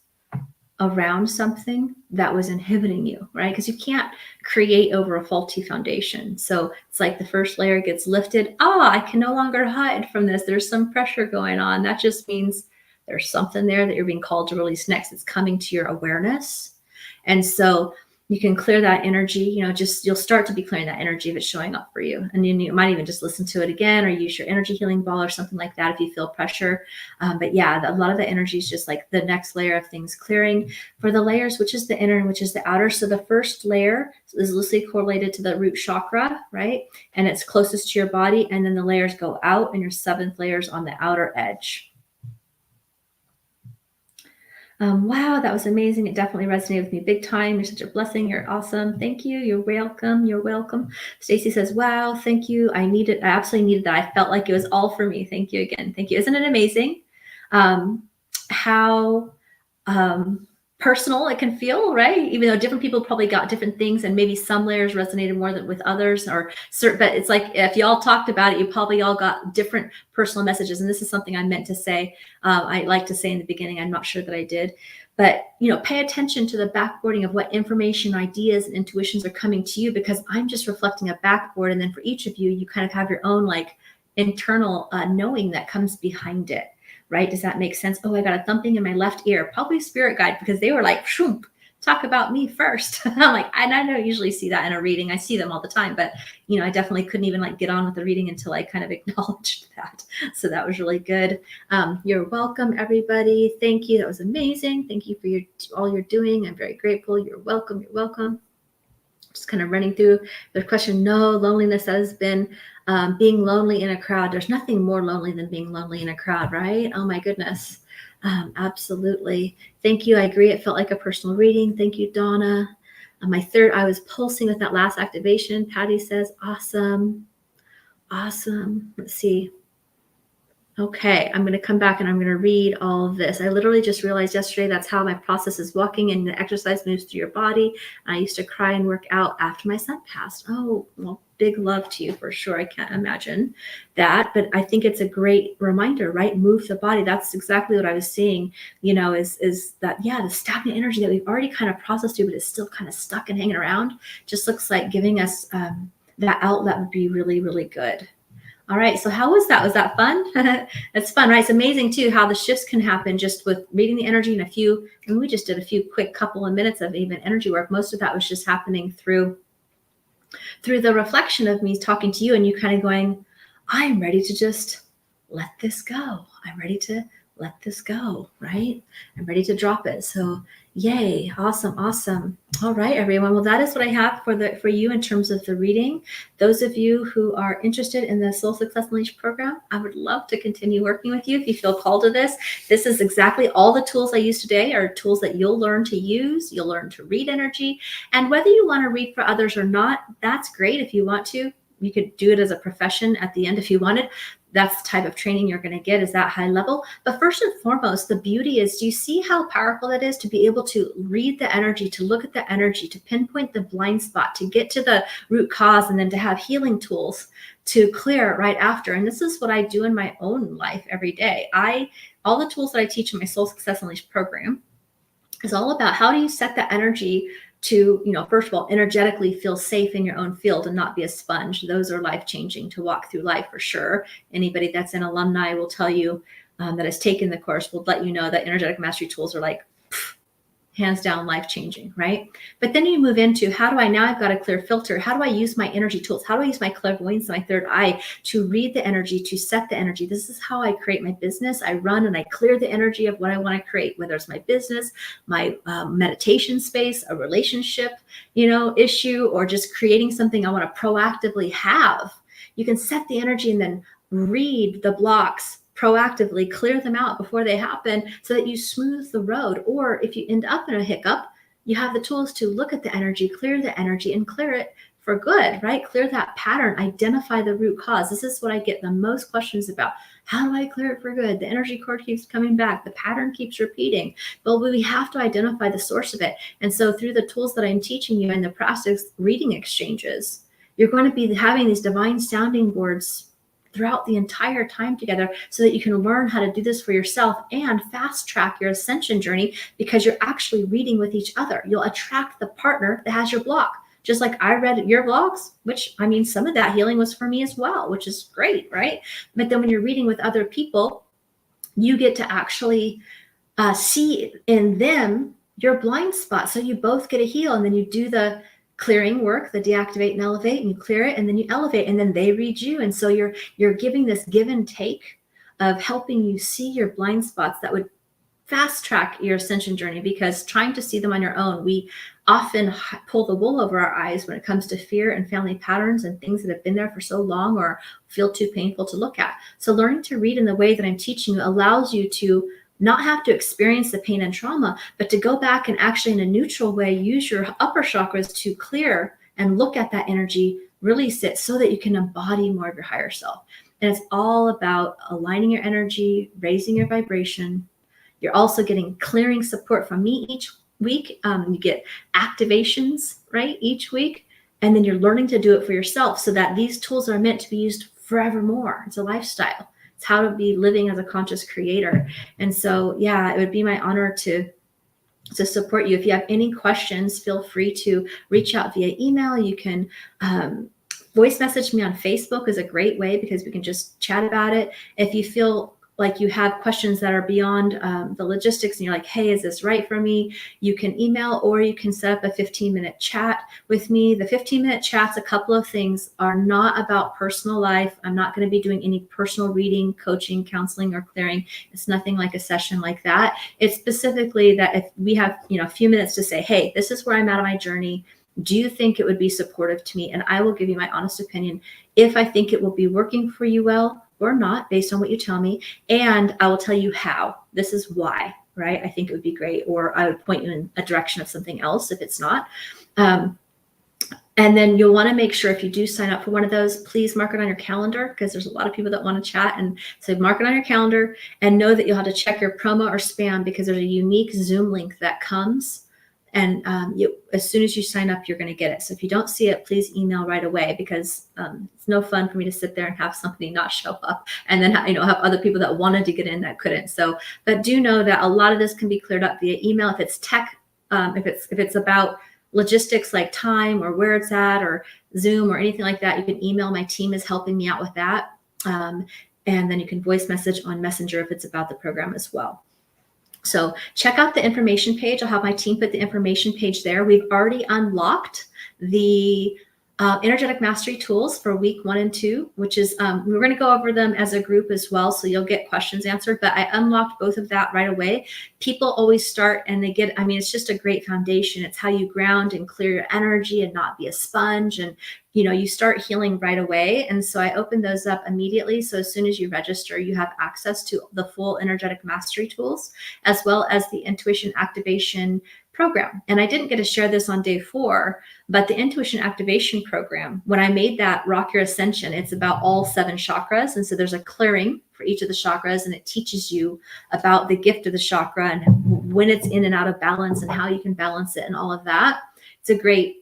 around something that was inhibiting you, right? Because you can't create over a faulty foundation. So it's like the first layer gets lifted. I can no longer hide from this. There's some pressure going on. That just means there's something there that you're being called to release next. It's coming to your awareness. And so you can clear that energy, you'll start to be clearing that energy if it's showing up for you. And you might even just listen to it again or use your energy healing ball or something like that if you feel pressure. But yeah, a lot of the energy is just like the next layer of things clearing for the layers, which is the inner and which is the outer. So the first layer is loosely correlated to the root chakra, right? And it's closest to your body. And then the layers go out and your seventh layer is on the outer edge. Wow, that was amazing. It definitely resonated with me big time. You're such a blessing. You're awesome. Thank you. You're welcome. You're welcome. Stacy says, wow, thank you. I absolutely needed that. I felt like it was all for me. Thank you again. Thank you. Isn't it amazing how personal it can feel, right? Even though different people probably got different things and maybe some layers resonated more than with others but it's like if you all talked about it, you probably all got different personal messages. And this is something I meant to say. I like to say in the beginning, I'm not sure that I did, but pay attention to the backboarding of what information, ideas, and intuitions are coming to you, because I'm just reflecting a backboard. And then for each of you, you kind of have your own like internal knowing that comes behind it. Right? Does that make sense? I got a thumping in my left ear, probably spirit guide, because they were like, shoomp, talk about me first. I'm like, and I don't usually see that in a reading. I see them all the time, but I definitely couldn't even like get on with the reading until I kind of acknowledged that. So that was really good. You're welcome, everybody. Thank you. That was amazing. Thank you for all you're doing. I'm very grateful. You're welcome. You're welcome. Just kind of running through the question. No, loneliness has been being lonely in a crowd. There's nothing more lonely than being lonely in a crowd, right? Oh my goodness. Absolutely. Thank you. I agree. It felt like a personal reading. Thank you, Donna. I was pulsing with that last activation. Patty says, awesome. Awesome. Let's see. Okay, I'm going to come back and I'm going to read all of this. I literally just realized yesterday that's how my process is walking, and the exercise moves through your body. I used to cry and work out after my son passed. Oh, well, big love to you for sure. I can't imagine that, but I think it's a great reminder, right? Move the body. That's exactly what I was seeing, is that, yeah, the stagnant energy that we've already kind of processed through, but it's still kind of stuck and hanging around, just looks like giving us that outlet would be really, really good. All right. So how was that? Was that fun? It's fun, right? It's amazing too how the shifts can happen just with reading the energy in we just did a few quick couple of minutes of even energy work. Most of that was just happening through the reflection of me talking to you and you kind of going, I'm ready to just let this go. I'm ready to let this go, right? I'm ready to drop it. So yay. Awesome. Awesome. All right, everyone. Well, that is what I have for you in terms of the reading. Those of you who are interested in the Soul Success Unleashed program, I would love to continue working with you if you feel called to this. This is exactly all the tools I use today are tools that you'll learn to use. You'll learn to read energy. And whether you want to read for others or not, that's great. If you want to, you could do it as a profession at the end if you wanted. That's the type of training you're going to get, is that high level. But first and foremost, the beauty is, do you see how powerful that is to be able to read the energy, to look at the energy, to pinpoint the blind spot, to get to the root cause, and then to have healing tools to clear right after. And this is what I do in my own life every day. All the tools that I teach in my Soul Success Unleashed program is all about how do you set the energy to, first of all, energetically feel safe in your own field and not be a sponge. Those are life-changing to walk through life for sure. Anybody that's an alumni will tell you that has taken the course will let you know that energetic mastery tools are like hands down life-changing, right? But then you move into, how do I, now I've got a clear filter, how do I use my energy tools? How do I use my clairvoyance, my third eye, to read the energy, to set the energy? This is how I create my business. I run and I clear the energy of what I want to create, whether it's my business, my meditation space, a relationship, issue, or just creating something I want to proactively have. You can set the energy and then read the blocks, proactively clear them out before they happen so that you smooth the road. Or if you end up in a hiccup, you have the tools to look at the energy, clear the energy, and clear it for good, right? Clear that pattern, identify the root cause. This is what I get the most questions about. How do I clear it for good? The energy cord keeps coming back. The pattern keeps repeating. But we have to identify the source of it. And so through the tools that I'm teaching you in the process reading exchanges, you're going to be having these divine sounding boards throughout the entire time together so that you can learn how to do this for yourself and fast track your ascension journey, because you're actually reading with each other. You'll attract the partner that has your block. Just like I read your blocks, which, I mean, some of that healing was for me as well, which is great, right? But then when you're reading with other people, you get to actually see in them your blind spot. So you both get a heal, and then you do the clearing work, the deactivate and elevate, and you clear it, and then you elevate, and then they read you. And so you're giving this give and take of helping you see your blind spots that would fast track your ascension journey, because trying to see them on your own, we often pull the wool over our eyes when it comes to fear and family patterns and things that have been there for so long or feel too painful to look at. So learning to read in the way that I'm teaching you allows you to not have to experience the pain and trauma, but to go back and actually in a neutral way use your upper chakras to clear and look at that energy, release it, so that you can embody more of your higher self. And it's all about aligning your energy, raising your vibration. You're also getting clearing support from me each week. You get activations, right, each week. And then you're learning to do it for yourself, so that these tools are meant to be used forevermore. It's a lifestyle. It's how to be living as a conscious creator. And so, yeah, it would be my honor to support you. If you have any questions, feel free to reach out via email. You can voice message me on Facebook is a great way, because we can just chat about it. If you feel like you have questions that are beyond the logistics and you're like, hey, is this right for me? You can email, or you can set up a 15-minute chat with me. The 15-minute chats, a couple of things, are not about personal life. I'm not going to be doing any personal reading, coaching, counseling, or clearing. It's nothing like a session like that. It's specifically that if we have, a few minutes to say, hey, this is where I'm at on my journey. Do you think it would be supportive to me? And I will give you my honest opinion if I think it will be working for you well or not, based on what you tell me. And I will tell you how. This is why, right? I think it would be great. Or I would point you in a direction of something else if it's not. And then you'll want to make sure, if you do sign up for one of those, please mark it on your calendar, because there's a lot of people that want to chat. And so mark it on your calendar, and know that you'll have to check your promo or spam, because there's a unique Zoom link that comes. And as soon as you sign up, you're going to get it. So if you don't see it, please email right away, because it's no fun for me to sit there and have somebody not show up, and then have other people that wanted to get in that couldn't. So, but do know that a lot of this can be cleared up via email. If it's tech, if it's about logistics like time or where it's at or Zoom or anything like that, you can email. My team is helping me out with that. And then you can voice message on Messenger if it's about the program as well. So check out the information page. I'll have my team put the information page there. We've already unlocked the energetic mastery tools for week 1 and 2, which is, we're going to go over them as a group as well, so you'll get questions answered, but I unlocked both of that right away. People always start and they get, it's just a great foundation. It's how you ground and clear your energy and not be a sponge. And, you start healing right away. And so I opened those up immediately. So as soon as you register, you have access to the full energetic mastery tools, as well as the intuition activation program. And I didn't get to share this on day 4, but the intuition activation program, when I made that Rock Your Ascension, it's about all 7 chakras. And so there's a clearing for each of the chakras, and it teaches you about the gift of the chakra and when it's in and out of balance and how you can balance it and all of that. It's a great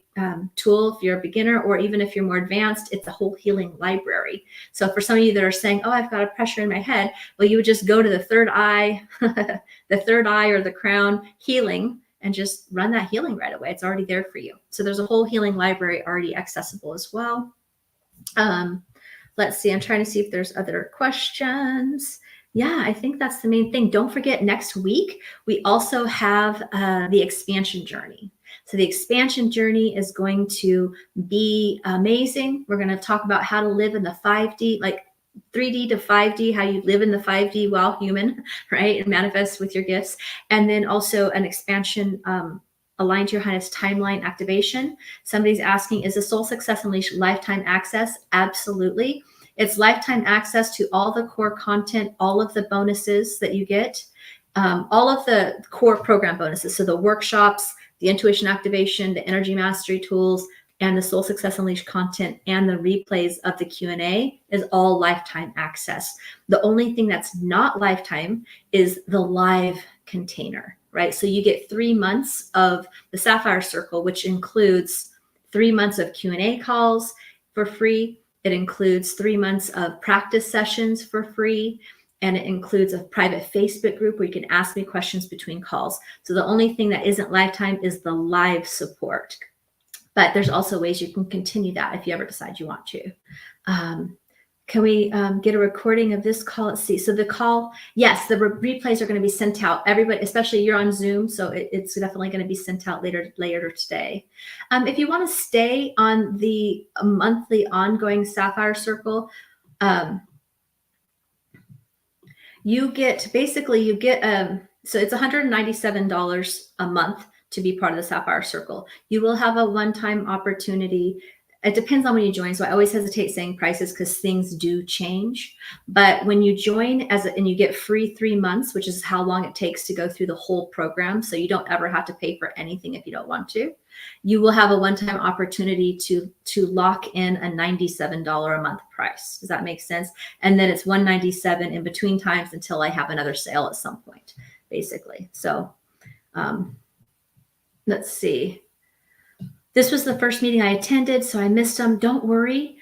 tool if you're a beginner, or even if you're more advanced. It's a whole healing library. So for some of you that are saying, oh, I've got a pressure in my head, well, you would just go to the third eye, the third eye or the crown healing, and just run that healing right away. It's already there for you. So there's a whole healing library already accessible as well. Let's see. I'm trying to see if there's other questions. Yeah, I think that's the main thing. Don't forget, next week, we also have the expansion journey. So the expansion journey is going to be amazing. We're going to talk about how to live in the 5D, like 3D to 5D, how you live in the 5D while human, right? And manifest with your gifts. And then also an expansion aligned to your highest timeline activation. Somebody's asking, is the Soul Success Unleashed lifetime access? Absolutely. It's lifetime access to all the core content, all of the bonuses that you get, all of the core program bonuses. So the workshops, the intuition activation, the energy mastery tools, and the Soul Success Unleashed content and the replays of the Q&A is all lifetime access. The only thing that's not lifetime is the live container, right? So you get 3 months of the Sapphire Circle, which includes 3 months of Q&A calls for free. It includes 3 months of practice sessions for free. And it includes a private Facebook group where you can ask me questions between calls. So the only thing that isn't lifetime is the live support. But there's also ways you can continue that if you ever decide you want to. Can we get a recording of this call? Let's see. So the call, yes, the replays are going to be sent out. Everybody, especially you're on Zoom, so it's definitely going to be sent out later today. If you want to stay on the monthly ongoing Sapphire Circle, you get so it's $197 a month to be part of the Sapphire Circle. You will have a one-time opportunity. It depends on when you join. So I always hesitate saying prices because things do change. But when you join and you get free 3 months, which is how long it takes to go through the whole program. So you don't ever have to pay for anything if you don't want to. You will have a one-time opportunity to lock in a $97 a month price. Does that make sense? And then it's $197 in between times until I have another sale at some point, basically. So let's see. This was the first meeting I attended, so I missed them. Don't worry.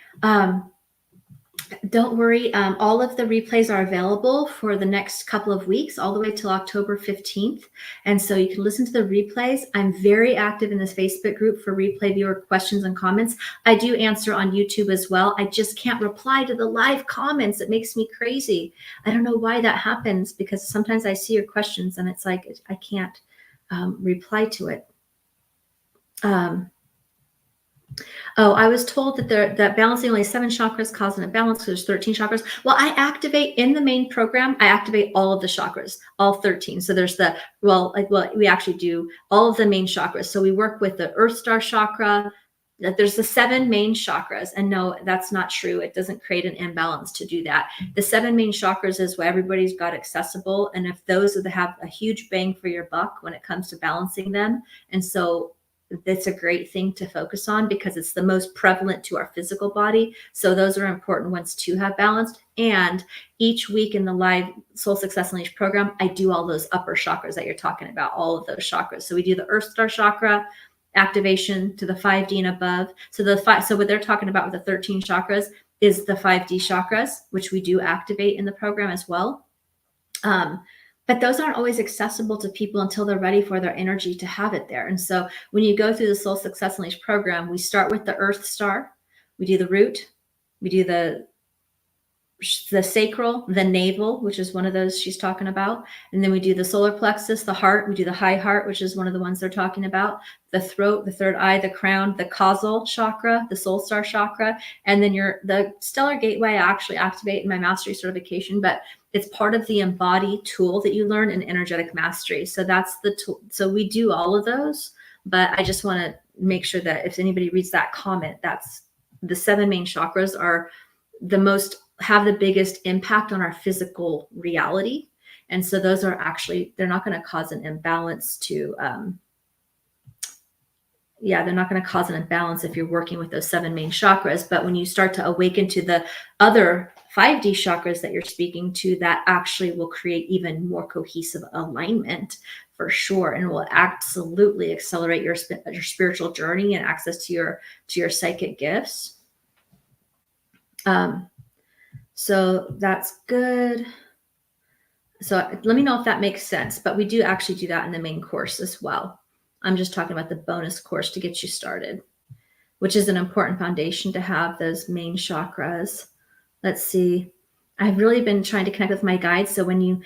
Don't worry. All of the replays are available for the next couple of weeks, all the way till October 15th. And so you can listen to the replays. I'm very active in this Facebook group for replay viewer questions and comments. I do answer on YouTube as well. I just can't reply to the live comments. It makes me crazy. I don't know why that happens, because sometimes I see your questions and it's like I can't reply to it. I was told that balancing only 7 chakras causes an imbalance because there's 13 chakras. Well, I activate in the main program. I activate all of the chakras, all 13. So there's we actually do all of the main chakras. So we work with the Earth Star chakra. There's the 7 main chakras, and no, that's not true. It doesn't create an imbalance to do that. The 7 main chakras is where everybody's got accessible, and if those have a huge bang for your buck when it comes to balancing them, and so that's a great thing to focus on because it's the most prevalent to our physical body. So those are important ones to have balanced. And each week in the live Soul Success Unleashed program, I do all those upper chakras that you're talking about, all of those chakras. So we do the Earth Star chakra activation to the 5D and above. So what they're talking about with the 13 chakras is the 5D chakras, which we do activate in the program as well. But those aren't always accessible to people until they're ready for their energy to have it there. And so when you go through the Soul Success Unleashed program, we start with the Earth Star, we do the root, we do the sacral, the navel, which is one of those she's talking about. And then we do the solar plexus, the heart, we do the high heart, which is one of the ones they're talking about, the throat, the third eye, the crown, the causal chakra, the soul star chakra. And then the stellar gateway, I actually activate in my mastery certification, but it's part of the embody tool that you learn in energetic mastery. So that's the tool. So we do all of those, but I just want to make sure that if anybody reads that comment, that's the 7 main chakras are have the biggest impact on our physical reality. And so those are actually, they're not going to cause an imbalance they're not going to cause an imbalance if you're working with those 7 main chakras. But when you start to awaken to the other 5D chakras that you're speaking to, that actually will create even more cohesive alignment for sure, and will absolutely accelerate your spiritual journey and access to your psychic gifts. So that's good. So let me know if that makes sense, but we do actually do that in the main course as well. I'm just talking about the bonus course to get you started, which is an important foundation to have, those main chakras. Let's see. I've really been trying to connect with my guides. So when you,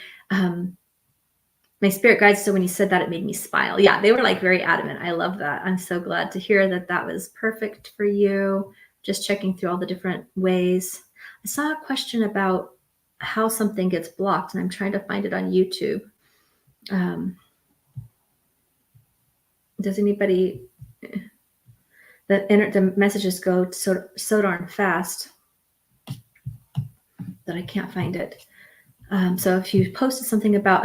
my spirit guides, so when you said that, it made me smile. Yeah, they were like very adamant. I love that. I'm so glad to hear that that was perfect for you. Just checking through all the different ways. I saw a question about how something gets blocked, and I'm trying to find it on YouTube. Does anybody, the messages go so darn fast that I can't find it. So if you posted something about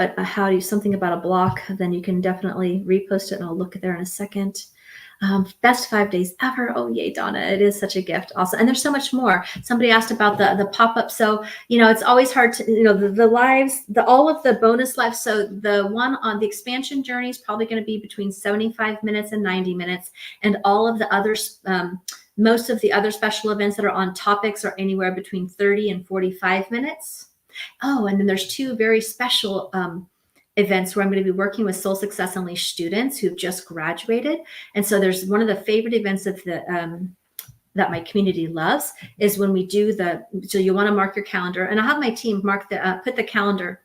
something about a block, then you can definitely repost it, and I'll look there in a second. Best 5 days ever. Oh, yay, Donna. It is such a gift also. And there's so much more. Somebody asked about the pop-up. So, it's always hard to, the lives, all of the bonus lives. So the one on the expansion journey is probably going to be between 75 minutes and 90 minutes. And all of the others, most of the other special events that are on topics are anywhere between 30 and 45 minutes. Oh, and then there's 2 very special events where I'm going to be working with Soul Success Unleashed students who've just graduated. And so there's one of the favorite events of the that my community loves is when we do so you want to mark your calendar, and I'll have my team mark put the calendar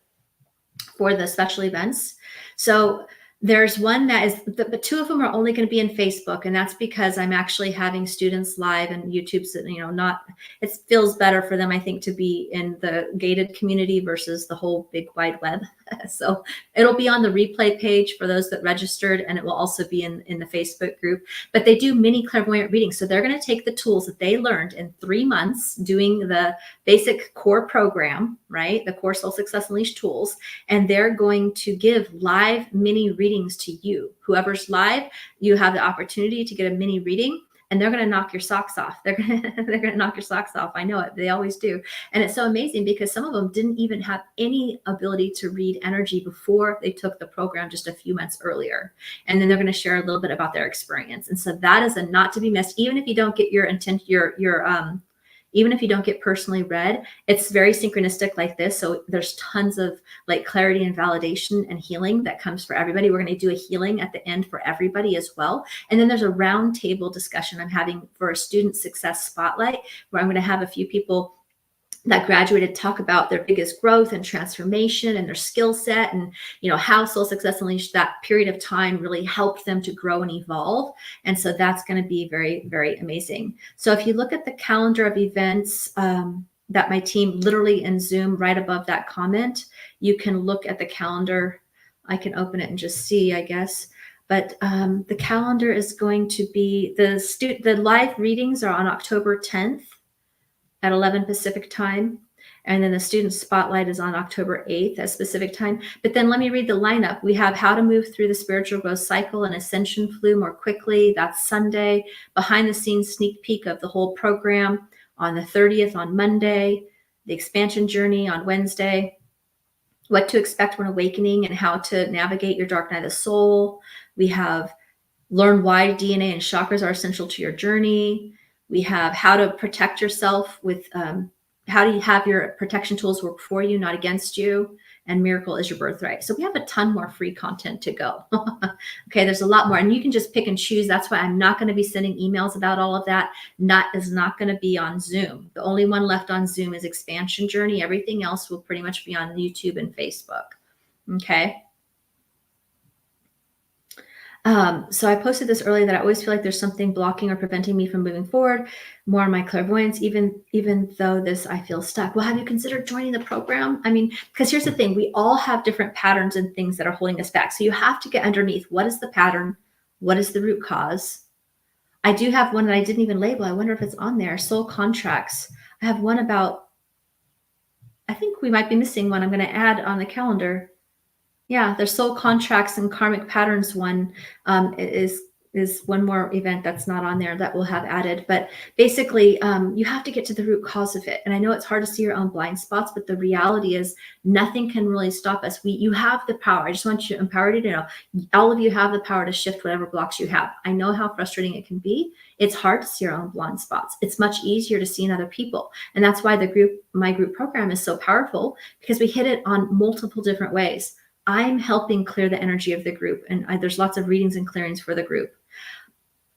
for the special events. So there's one that is, but 2 of them are only going to be in Facebook, and that's because I'm actually having students live, and YouTube's, it feels better for them, I think, to be in the gated community versus the whole big wide web. So it'll be on the replay page for those that registered, and it will also be in the Facebook group. But they do mini clairvoyant readings. So they're going to take the tools that they learned in 3 months doing the basic core program, right? The core Soul Success Unleashed tools. And they're going to give live mini readings to you. Whoever's live, you have the opportunity to get a mini reading, and they're going to knock your socks off. They're going to knock your socks off. I know it. They always do. And it's so amazing because some of them didn't even have any ability to read energy before they took the program just a few months earlier. And then they're going to share a little bit about their experience. And so that is a not to be missed. Even if you don't get even if you don't get personally read, it's very synchronistic like this. So there's tons of like clarity and validation and healing that comes for everybody. We're going to do a healing at the end for everybody as well. And then there's a round table discussion I'm having for a student success spotlight, where I'm going to have a few people that graduated talk about their biggest growth and transformation and their skill set, and how Soul Success Unleashed, that period of time, really helped them to grow and evolve. And so that's going to be very, very amazing. So if you look at the calendar of events that my team literally in Zoom right above that comment, you can look at the calendar. I can open it and just see, I guess. But the calendar is going to be the live readings are on October 10th. At 11 Pacific time. And then the student spotlight is on October 8th at Pacific time. But then let me read the lineup. We have How to Move Through the Spiritual Growth Cycle and Ascension Flu More Quickly. That's Sunday. Behind the scenes sneak peek of the whole program on the 30th on Monday. The Expansion Journey on Wednesday. What to Expect When Awakening and How to Navigate Your Dark Night of the Soul. We have Learn Why DNA and Chakras Are Essential to Your Journey. We have How to Protect Yourself with how do you have your protection tools work for you, not against you, and Miracle is Your Birthright. So we have a ton more free content to go. Okay, there's a lot more, and you can just pick and choose. That's why I'm not going to be sending emails about all of that. Is not going to be on Zoom. The only one left on Zoom is Expansion Journey. Everything else will pretty much be on YouTube and Facebook. Okay. So I posted this earlier that I always feel like there's something blocking or preventing me from moving forward, more on my clairvoyance, even though I feel stuck. Well, have you considered joining the program? I mean, because here's the thing, we all have different patterns and things that are holding us back. So you have to get underneath, what is the pattern? What is the root cause? I do have one that I didn't even label. I wonder if it's on there. Soul contracts. I have one about, I think we might be missing one. I'm going to add on the calendar. Yeah, there's soul contracts and karmic patterns one is one more event that's not on there that we'll have added. But basically, you have to get to the root cause of it. And I know it's hard to see your own blind spots, but the reality is nothing can really stop us. You have the power. I just want you to empower you to know, all of you have the power to shift whatever blocks you have. I know how frustrating it can be. It's hard to see your own blind spots. It's much easier to see in other people. And that's why my group program is so powerful, because we hit it on multiple different ways. I'm helping clear the energy of the group, and there's lots of readings and clearings for the group.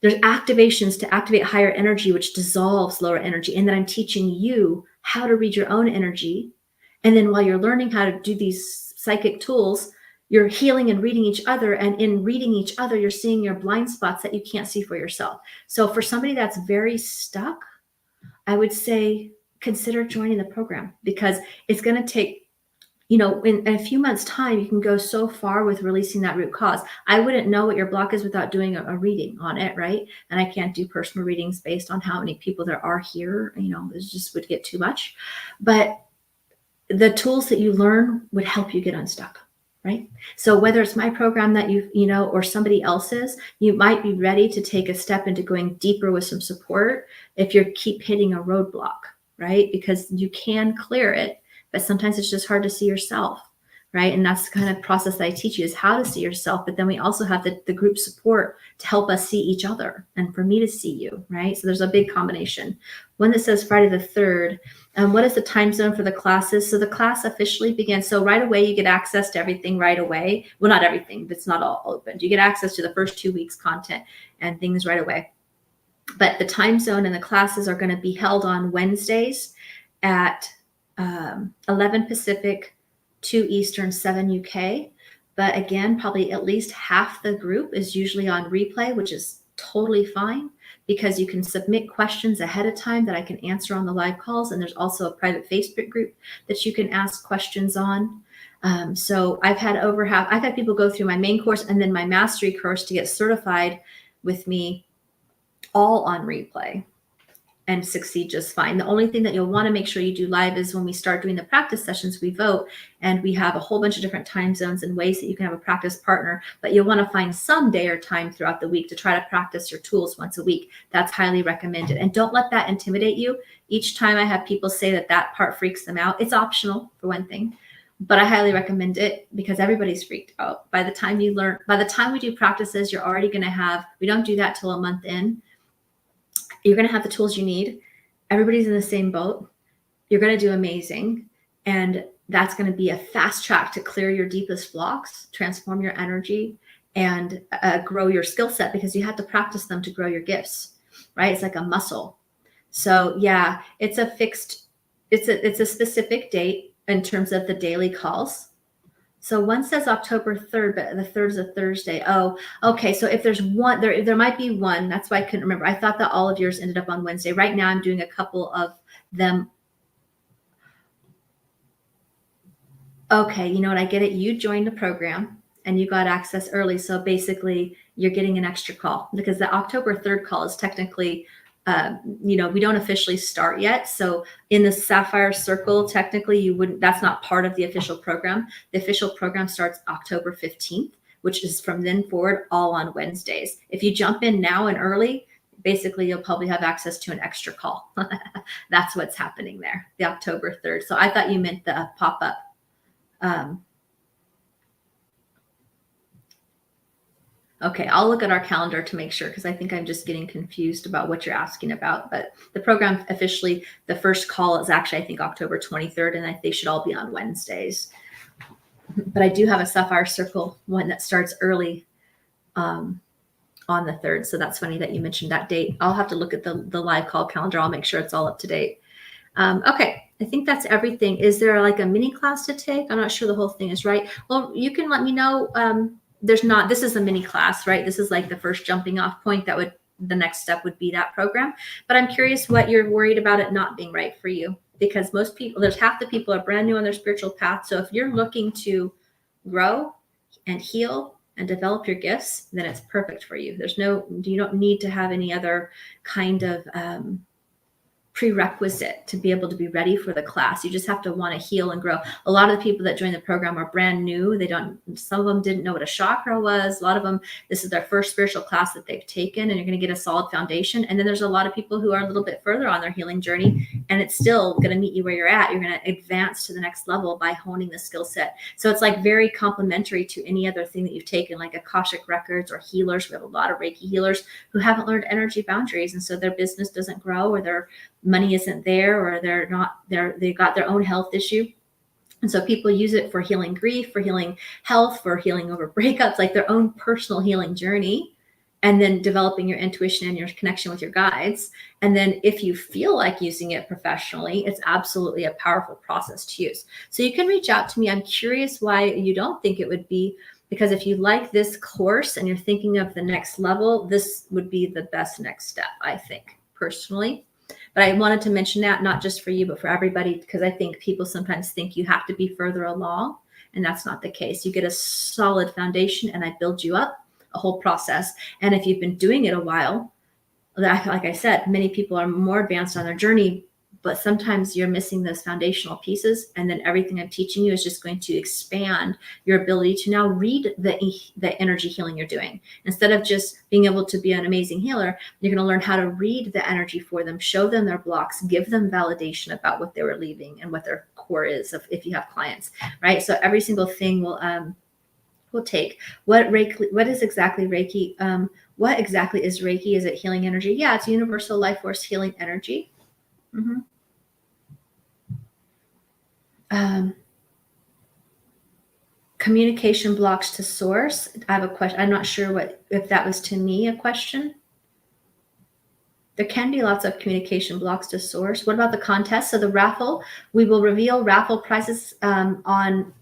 There's activations to activate higher energy, which dissolves lower energy. And then I'm teaching you how to read your own energy. And then while you're learning how to do these psychic tools, you're healing and reading each other. And in reading each other, you're seeing your blind spots that you can't see for yourself. So for somebody that's very stuck, I would say consider joining the program, because it's going to take, in a few months' time, you can go so far with releasing that root cause. I wouldn't know what your block is without doing a reading on it, right? And I can't do personal readings based on how many people there are here. It just would get too much. But the tools that you learn would help you get unstuck, right? So whether it's my program that or somebody else's, you might be ready to take a step into going deeper with some support if you keep hitting a roadblock, right? Because you can clear it, but sometimes it's just hard to see yourself, right? And that's the kind of process that I teach you, is how to see yourself. But then we also have the group support to help us see each other and for me to see you, right? So there's a big combination. One that says Friday the 3rd. What is the time zone for the classes? So the class officially begins. So right away, you get access to everything right away. Well, not everything. It's not all open. You get access to the first 2 weeks content and things right away. But the time zone and the classes are going to be held on Wednesdays at 11 Pacific, 2 Eastern, 7 UK. But again, probably at least half the group is usually on replay, which is totally fine, because you can submit questions ahead of time that I can answer on the live calls. And there's also a private Facebook group that you can ask questions on. So I've had people go through my main course and then my mastery course to get certified with me, all on replay, and succeed just fine. The only thing that you'll want to make sure you do live is when we start doing the practice sessions, we vote, and we have a whole bunch of different time zones and ways that you can have a practice partner, but you'll want to find some day or time throughout the week to try to practice your tools once a week. That's highly recommended. And don't let that intimidate you. Each time I have people say that part freaks them out. It's optional, for one thing, but I highly recommend it because everybody's freaked out. By the time we do practices, you're already going to have, we don't do that till a month in. You're going to have the tools you need. Everybody's in the same boat. You're going to do amazing. And that's going to be a fast track to clear your deepest blocks, transform your energy, and grow your skill set, because you have to practice them to grow your gifts, right? It's like a muscle. So yeah, it's a specific date in terms of the daily calls. So one says October 3rd, but the 3rd is a Thursday. Oh, okay. So if there's one, there might be one. That's why I couldn't remember. I thought that all of yours ended up on Wednesday. Right now I'm doing a couple of them. Okay, you know what? I get it. You joined the program and you got access early. So basically you're getting an extra call, because the October 3rd call is technically, we don't officially start yet. So in the Sapphire Circle, technically that's not part of the official program. The official program starts October 15th, which is from then forward all on Wednesdays. If you jump in now and early, basically you'll probably have access to an extra call. That's what's happening there, the October 3rd. So I thought you meant the pop-up. Okay, I'll look at our calendar to make sure, because I think I'm just getting confused about what you're asking about. But the program officially, the first call is actually, I think, October 23rd, and they should all be on Wednesdays. But I do have a Sapphire Circle one that starts early on the 3rd. So that's funny that you mentioned that date. I'll have to look at the live call calendar. I'll make sure it's all up to date. Okay, I think that's everything. Is there like a mini class to take? I'm not sure the whole thing is right. Well, you can let me know. This is a mini class, right? This is like the first jumping off point. The next step would be that program. But I'm curious what you're worried about it not being right for you, because most people, there's half the people are brand new on their spiritual path. So if you're looking to grow and heal and develop your gifts, then it's perfect for you. You don't need to have any other kind of prerequisite to be able to be ready for the class. You just have to want to heal and grow. A lot of the people that join the program are brand new. Some of them didn't know what a chakra was. A lot of them, this is their first spiritual class that they've taken, and you're going to get a solid foundation. And then there's a lot of people who are a little bit further on their healing journey, and it's still going to meet you where you're at. You're going to advance to the next level by honing the skill set. So it's like very complementary to any other thing that you've taken, like Akashic records or healers. We have a lot of Reiki healers who haven't learned energy boundaries, and so their business doesn't grow, or their money isn't there, or they got their own health issue. And so people use it for healing grief, for healing health, for healing over breakups, like their own personal healing journey. and then developing your intuition and your connection with your guides. And then if you feel like using it professionally, it's absolutely a powerful process to use. So you can reach out to me. I'm curious why you don't think it would be, because if you like this course and you're thinking of the next level, this would be the best next step, I think, personally. But I wanted to mention that not just for you, but for everybody, because I think people sometimes think you have to be further along, and that's not the case. You get a solid foundation and I build you up a whole process. And if you've been doing it a while, like I said, many people are more advanced on their journey, but sometimes you're missing those foundational pieces. And then everything I'm teaching you is just going to expand your ability to now read the energy healing you're doing. Instead of just being able to be an amazing healer, you're going to learn how to read the energy for them, show them their blocks, give them validation about what they were leaving and what their core is if you have clients, right? So every single thing will take what is exactly Reiki. What exactly is Reiki? Is it healing energy? Yeah, it's universal life force healing energy. Communication blocks to source. I have a question. I'm not sure if that was to me a question. There can be lots of communication blocks to source. What about the contest? So the raffle, we will reveal raffle prizes on,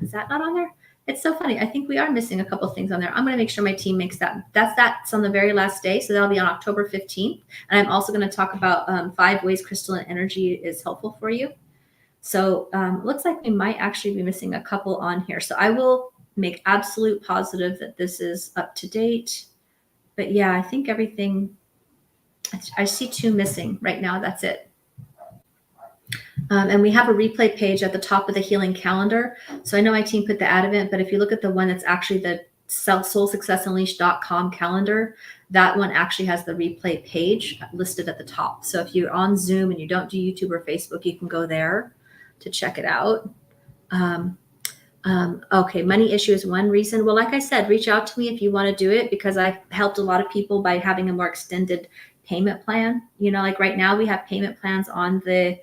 is that not on there? It's so funny. I think we are missing a couple things on there. I'm going to make sure my team makes that. That's on the very last day. So that'll be on October 15th. And I'm also going to talk about 5 ways crystalline energy is helpful for you. So looks like we might actually be missing a couple on here. So I will make absolute positive that this is up to date. But yeah, I think everything, I see 2 missing right now. That's it. And we have a replay page at the top of the healing calendar. So I know my team put the ad event, but if you look at the one that's actually the soulsuccessunleashed.com calendar, that one actually has the replay page listed at the top. So if you're on Zoom and you don't do YouTube or Facebook, you can go there to check it out. Okay, money issue is one reason. Well, like I said, reach out to me if you want to do it, because I've helped a lot of people by having a more extended payment plan. You know, like right now we have payment plans on the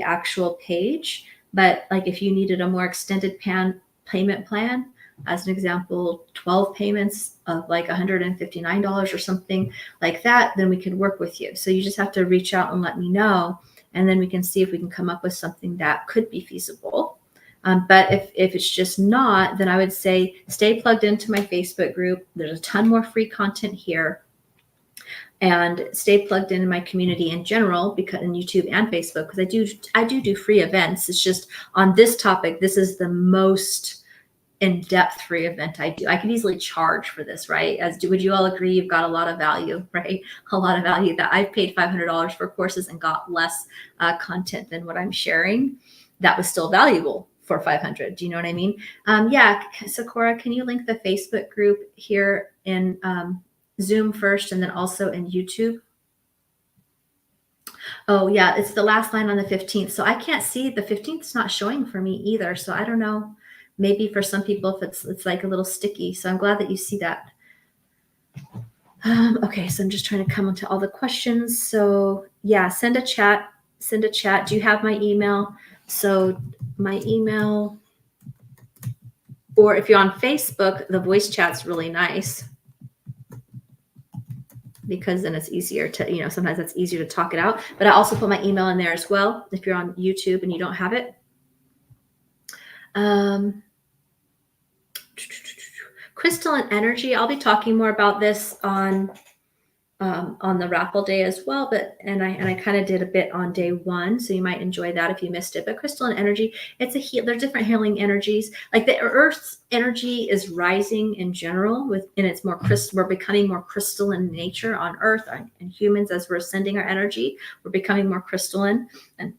actual page, but like if you needed a more extended payment plan, as an example, 12 payments of like $159 or something like that, then we can work with you. So you just have to reach out and let me know, and then we can see if we can come up with something that could be feasible. But if it's just not, then I would say stay plugged into my Facebook group. There's a ton more free content here. And stay plugged into my community in general, because in YouTube and Facebook, because I do free events. It's just on this topic, this is the most in-depth free event I do. I could easily charge for this, right? Would you all agree you've got a lot of value, right? A lot of value that I've paid $500 for courses and got less content than what I'm sharing. That was still valuable for $500. Do you know what I mean? Yeah, Sakura, can you link the Facebook group here in Zoom first and then also in YouTube? Oh yeah, it's the last line on the 15th. So I can't see, the 15th is not showing for me either. So I don't know, maybe for some people if it's like a little sticky. So I'm glad that you see that. Okay, so I'm just trying to come into all the questions. So yeah, send a chat. Do you have my email? So my email, or if you're on Facebook, the voice chat's really nice, because then it's easier to, sometimes it's easier to talk it out. But I also put my email in there as well if you're on YouTube and you don't have it. Crystalline energy, I'll be talking more about this on the raffle day as well, and I kind of did a bit on day 1, so you might enjoy that if you missed it. But crystalline energy, there's different healing energies. Like the Earth's energy is rising in general, and it's more we're becoming more crystalline in nature on Earth, and humans, as we're ascending our energy, we're becoming more crystalline, and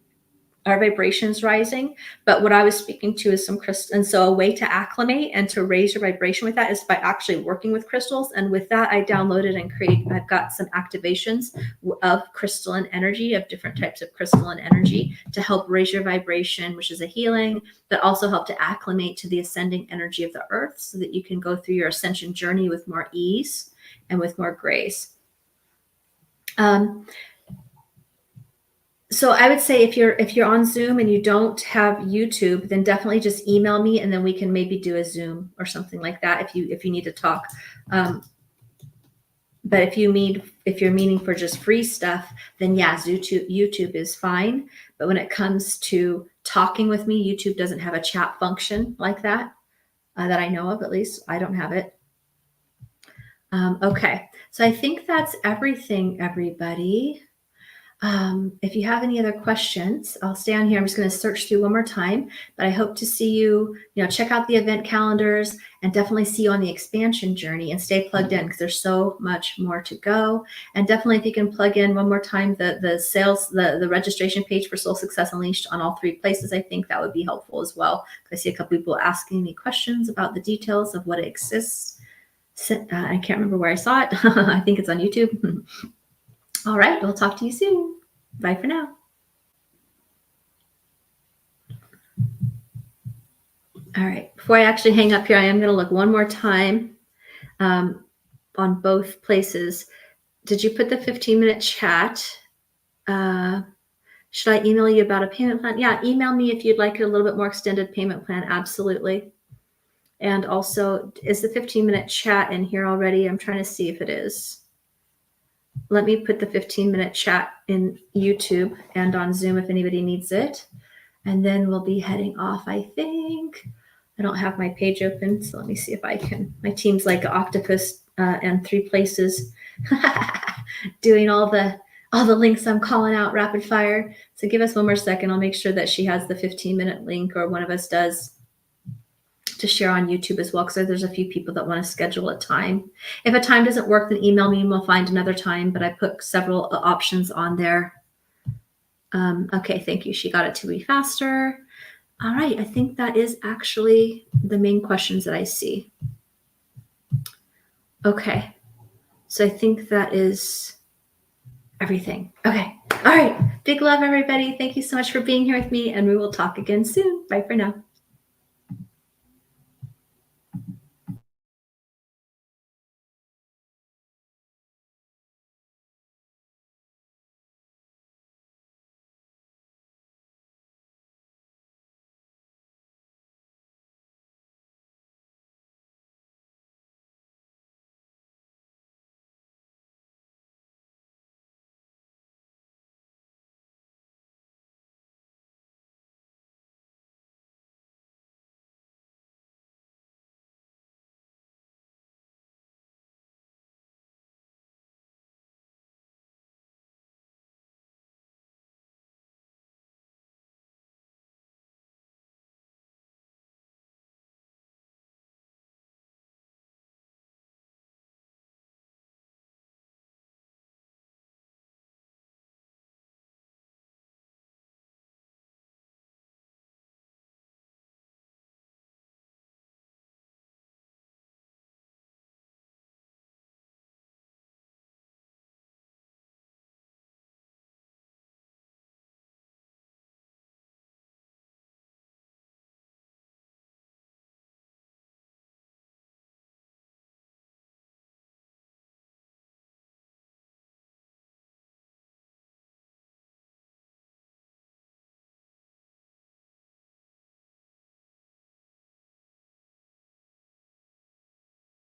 our vibrations rising. But what I was speaking to is some crystal, and so a way to acclimate and to raise your vibration with that is by actually working with crystals. And with that, I downloaded and I've got some activations of crystalline energy, of different types of crystalline energy, to help raise your vibration, which is a healing, but also help to acclimate to the ascending energy of the Earth, so that you can go through your ascension journey with more ease and with more grace. So I would say if you're on Zoom and you don't have YouTube, then definitely just email me, and then we can maybe do a Zoom or something like that if you need to talk. But if you're meaning for just free stuff, then yeah, YouTube is fine. But when it comes to talking with me, YouTube doesn't have a chat function like that, that I know of. At least I don't have it. Okay, so I think that's everything, everybody. If you have any other questions, I'll stay on here. I'm just going to search through one more time, but I hope to see you, check out the event calendars and definitely see you on the expansion journey and stay plugged in because there's so much more to go. And definitely if you can plug in one more time, the sales, the registration page for Soul Success Unleashed on all 3 places, I think that would be helpful as well. I see a couple people asking me questions about the details of what exists. I can't remember where I saw it. I think it's on YouTube. All right, we'll talk to you soon. Bye for now. All right, before I actually hang up here, I am going to look one more time on both places. Did you put the 15-minute chat? Should I email you about a payment plan? Yeah, email me if you'd like a little bit more extended payment plan. Absolutely. And also, is the 15-minute chat in here already? I'm trying to see if it is. Let me put the 15-minute chat in YouTube and on Zoom if anybody needs it. And then we'll be heading off, I think. I don't have my page open, so let me see if I can. My team's like an octopus and 3 places doing all the links I'm calling out rapid fire. So give us one more second. I'll make sure that she has the 15-minute link, or one of us does, to share on YouTube as well, because there's a few people that want to schedule a time. If a time doesn't work, then email me and we'll find another time, but I put several options on there. Okay, thank you. She got it to me faster. All right, I think that is actually the main questions that I see. Okay, so I think that is everything. Okay, all right. Big love, everybody. Thank you so much for being here with me, and we will talk again soon. Bye for now.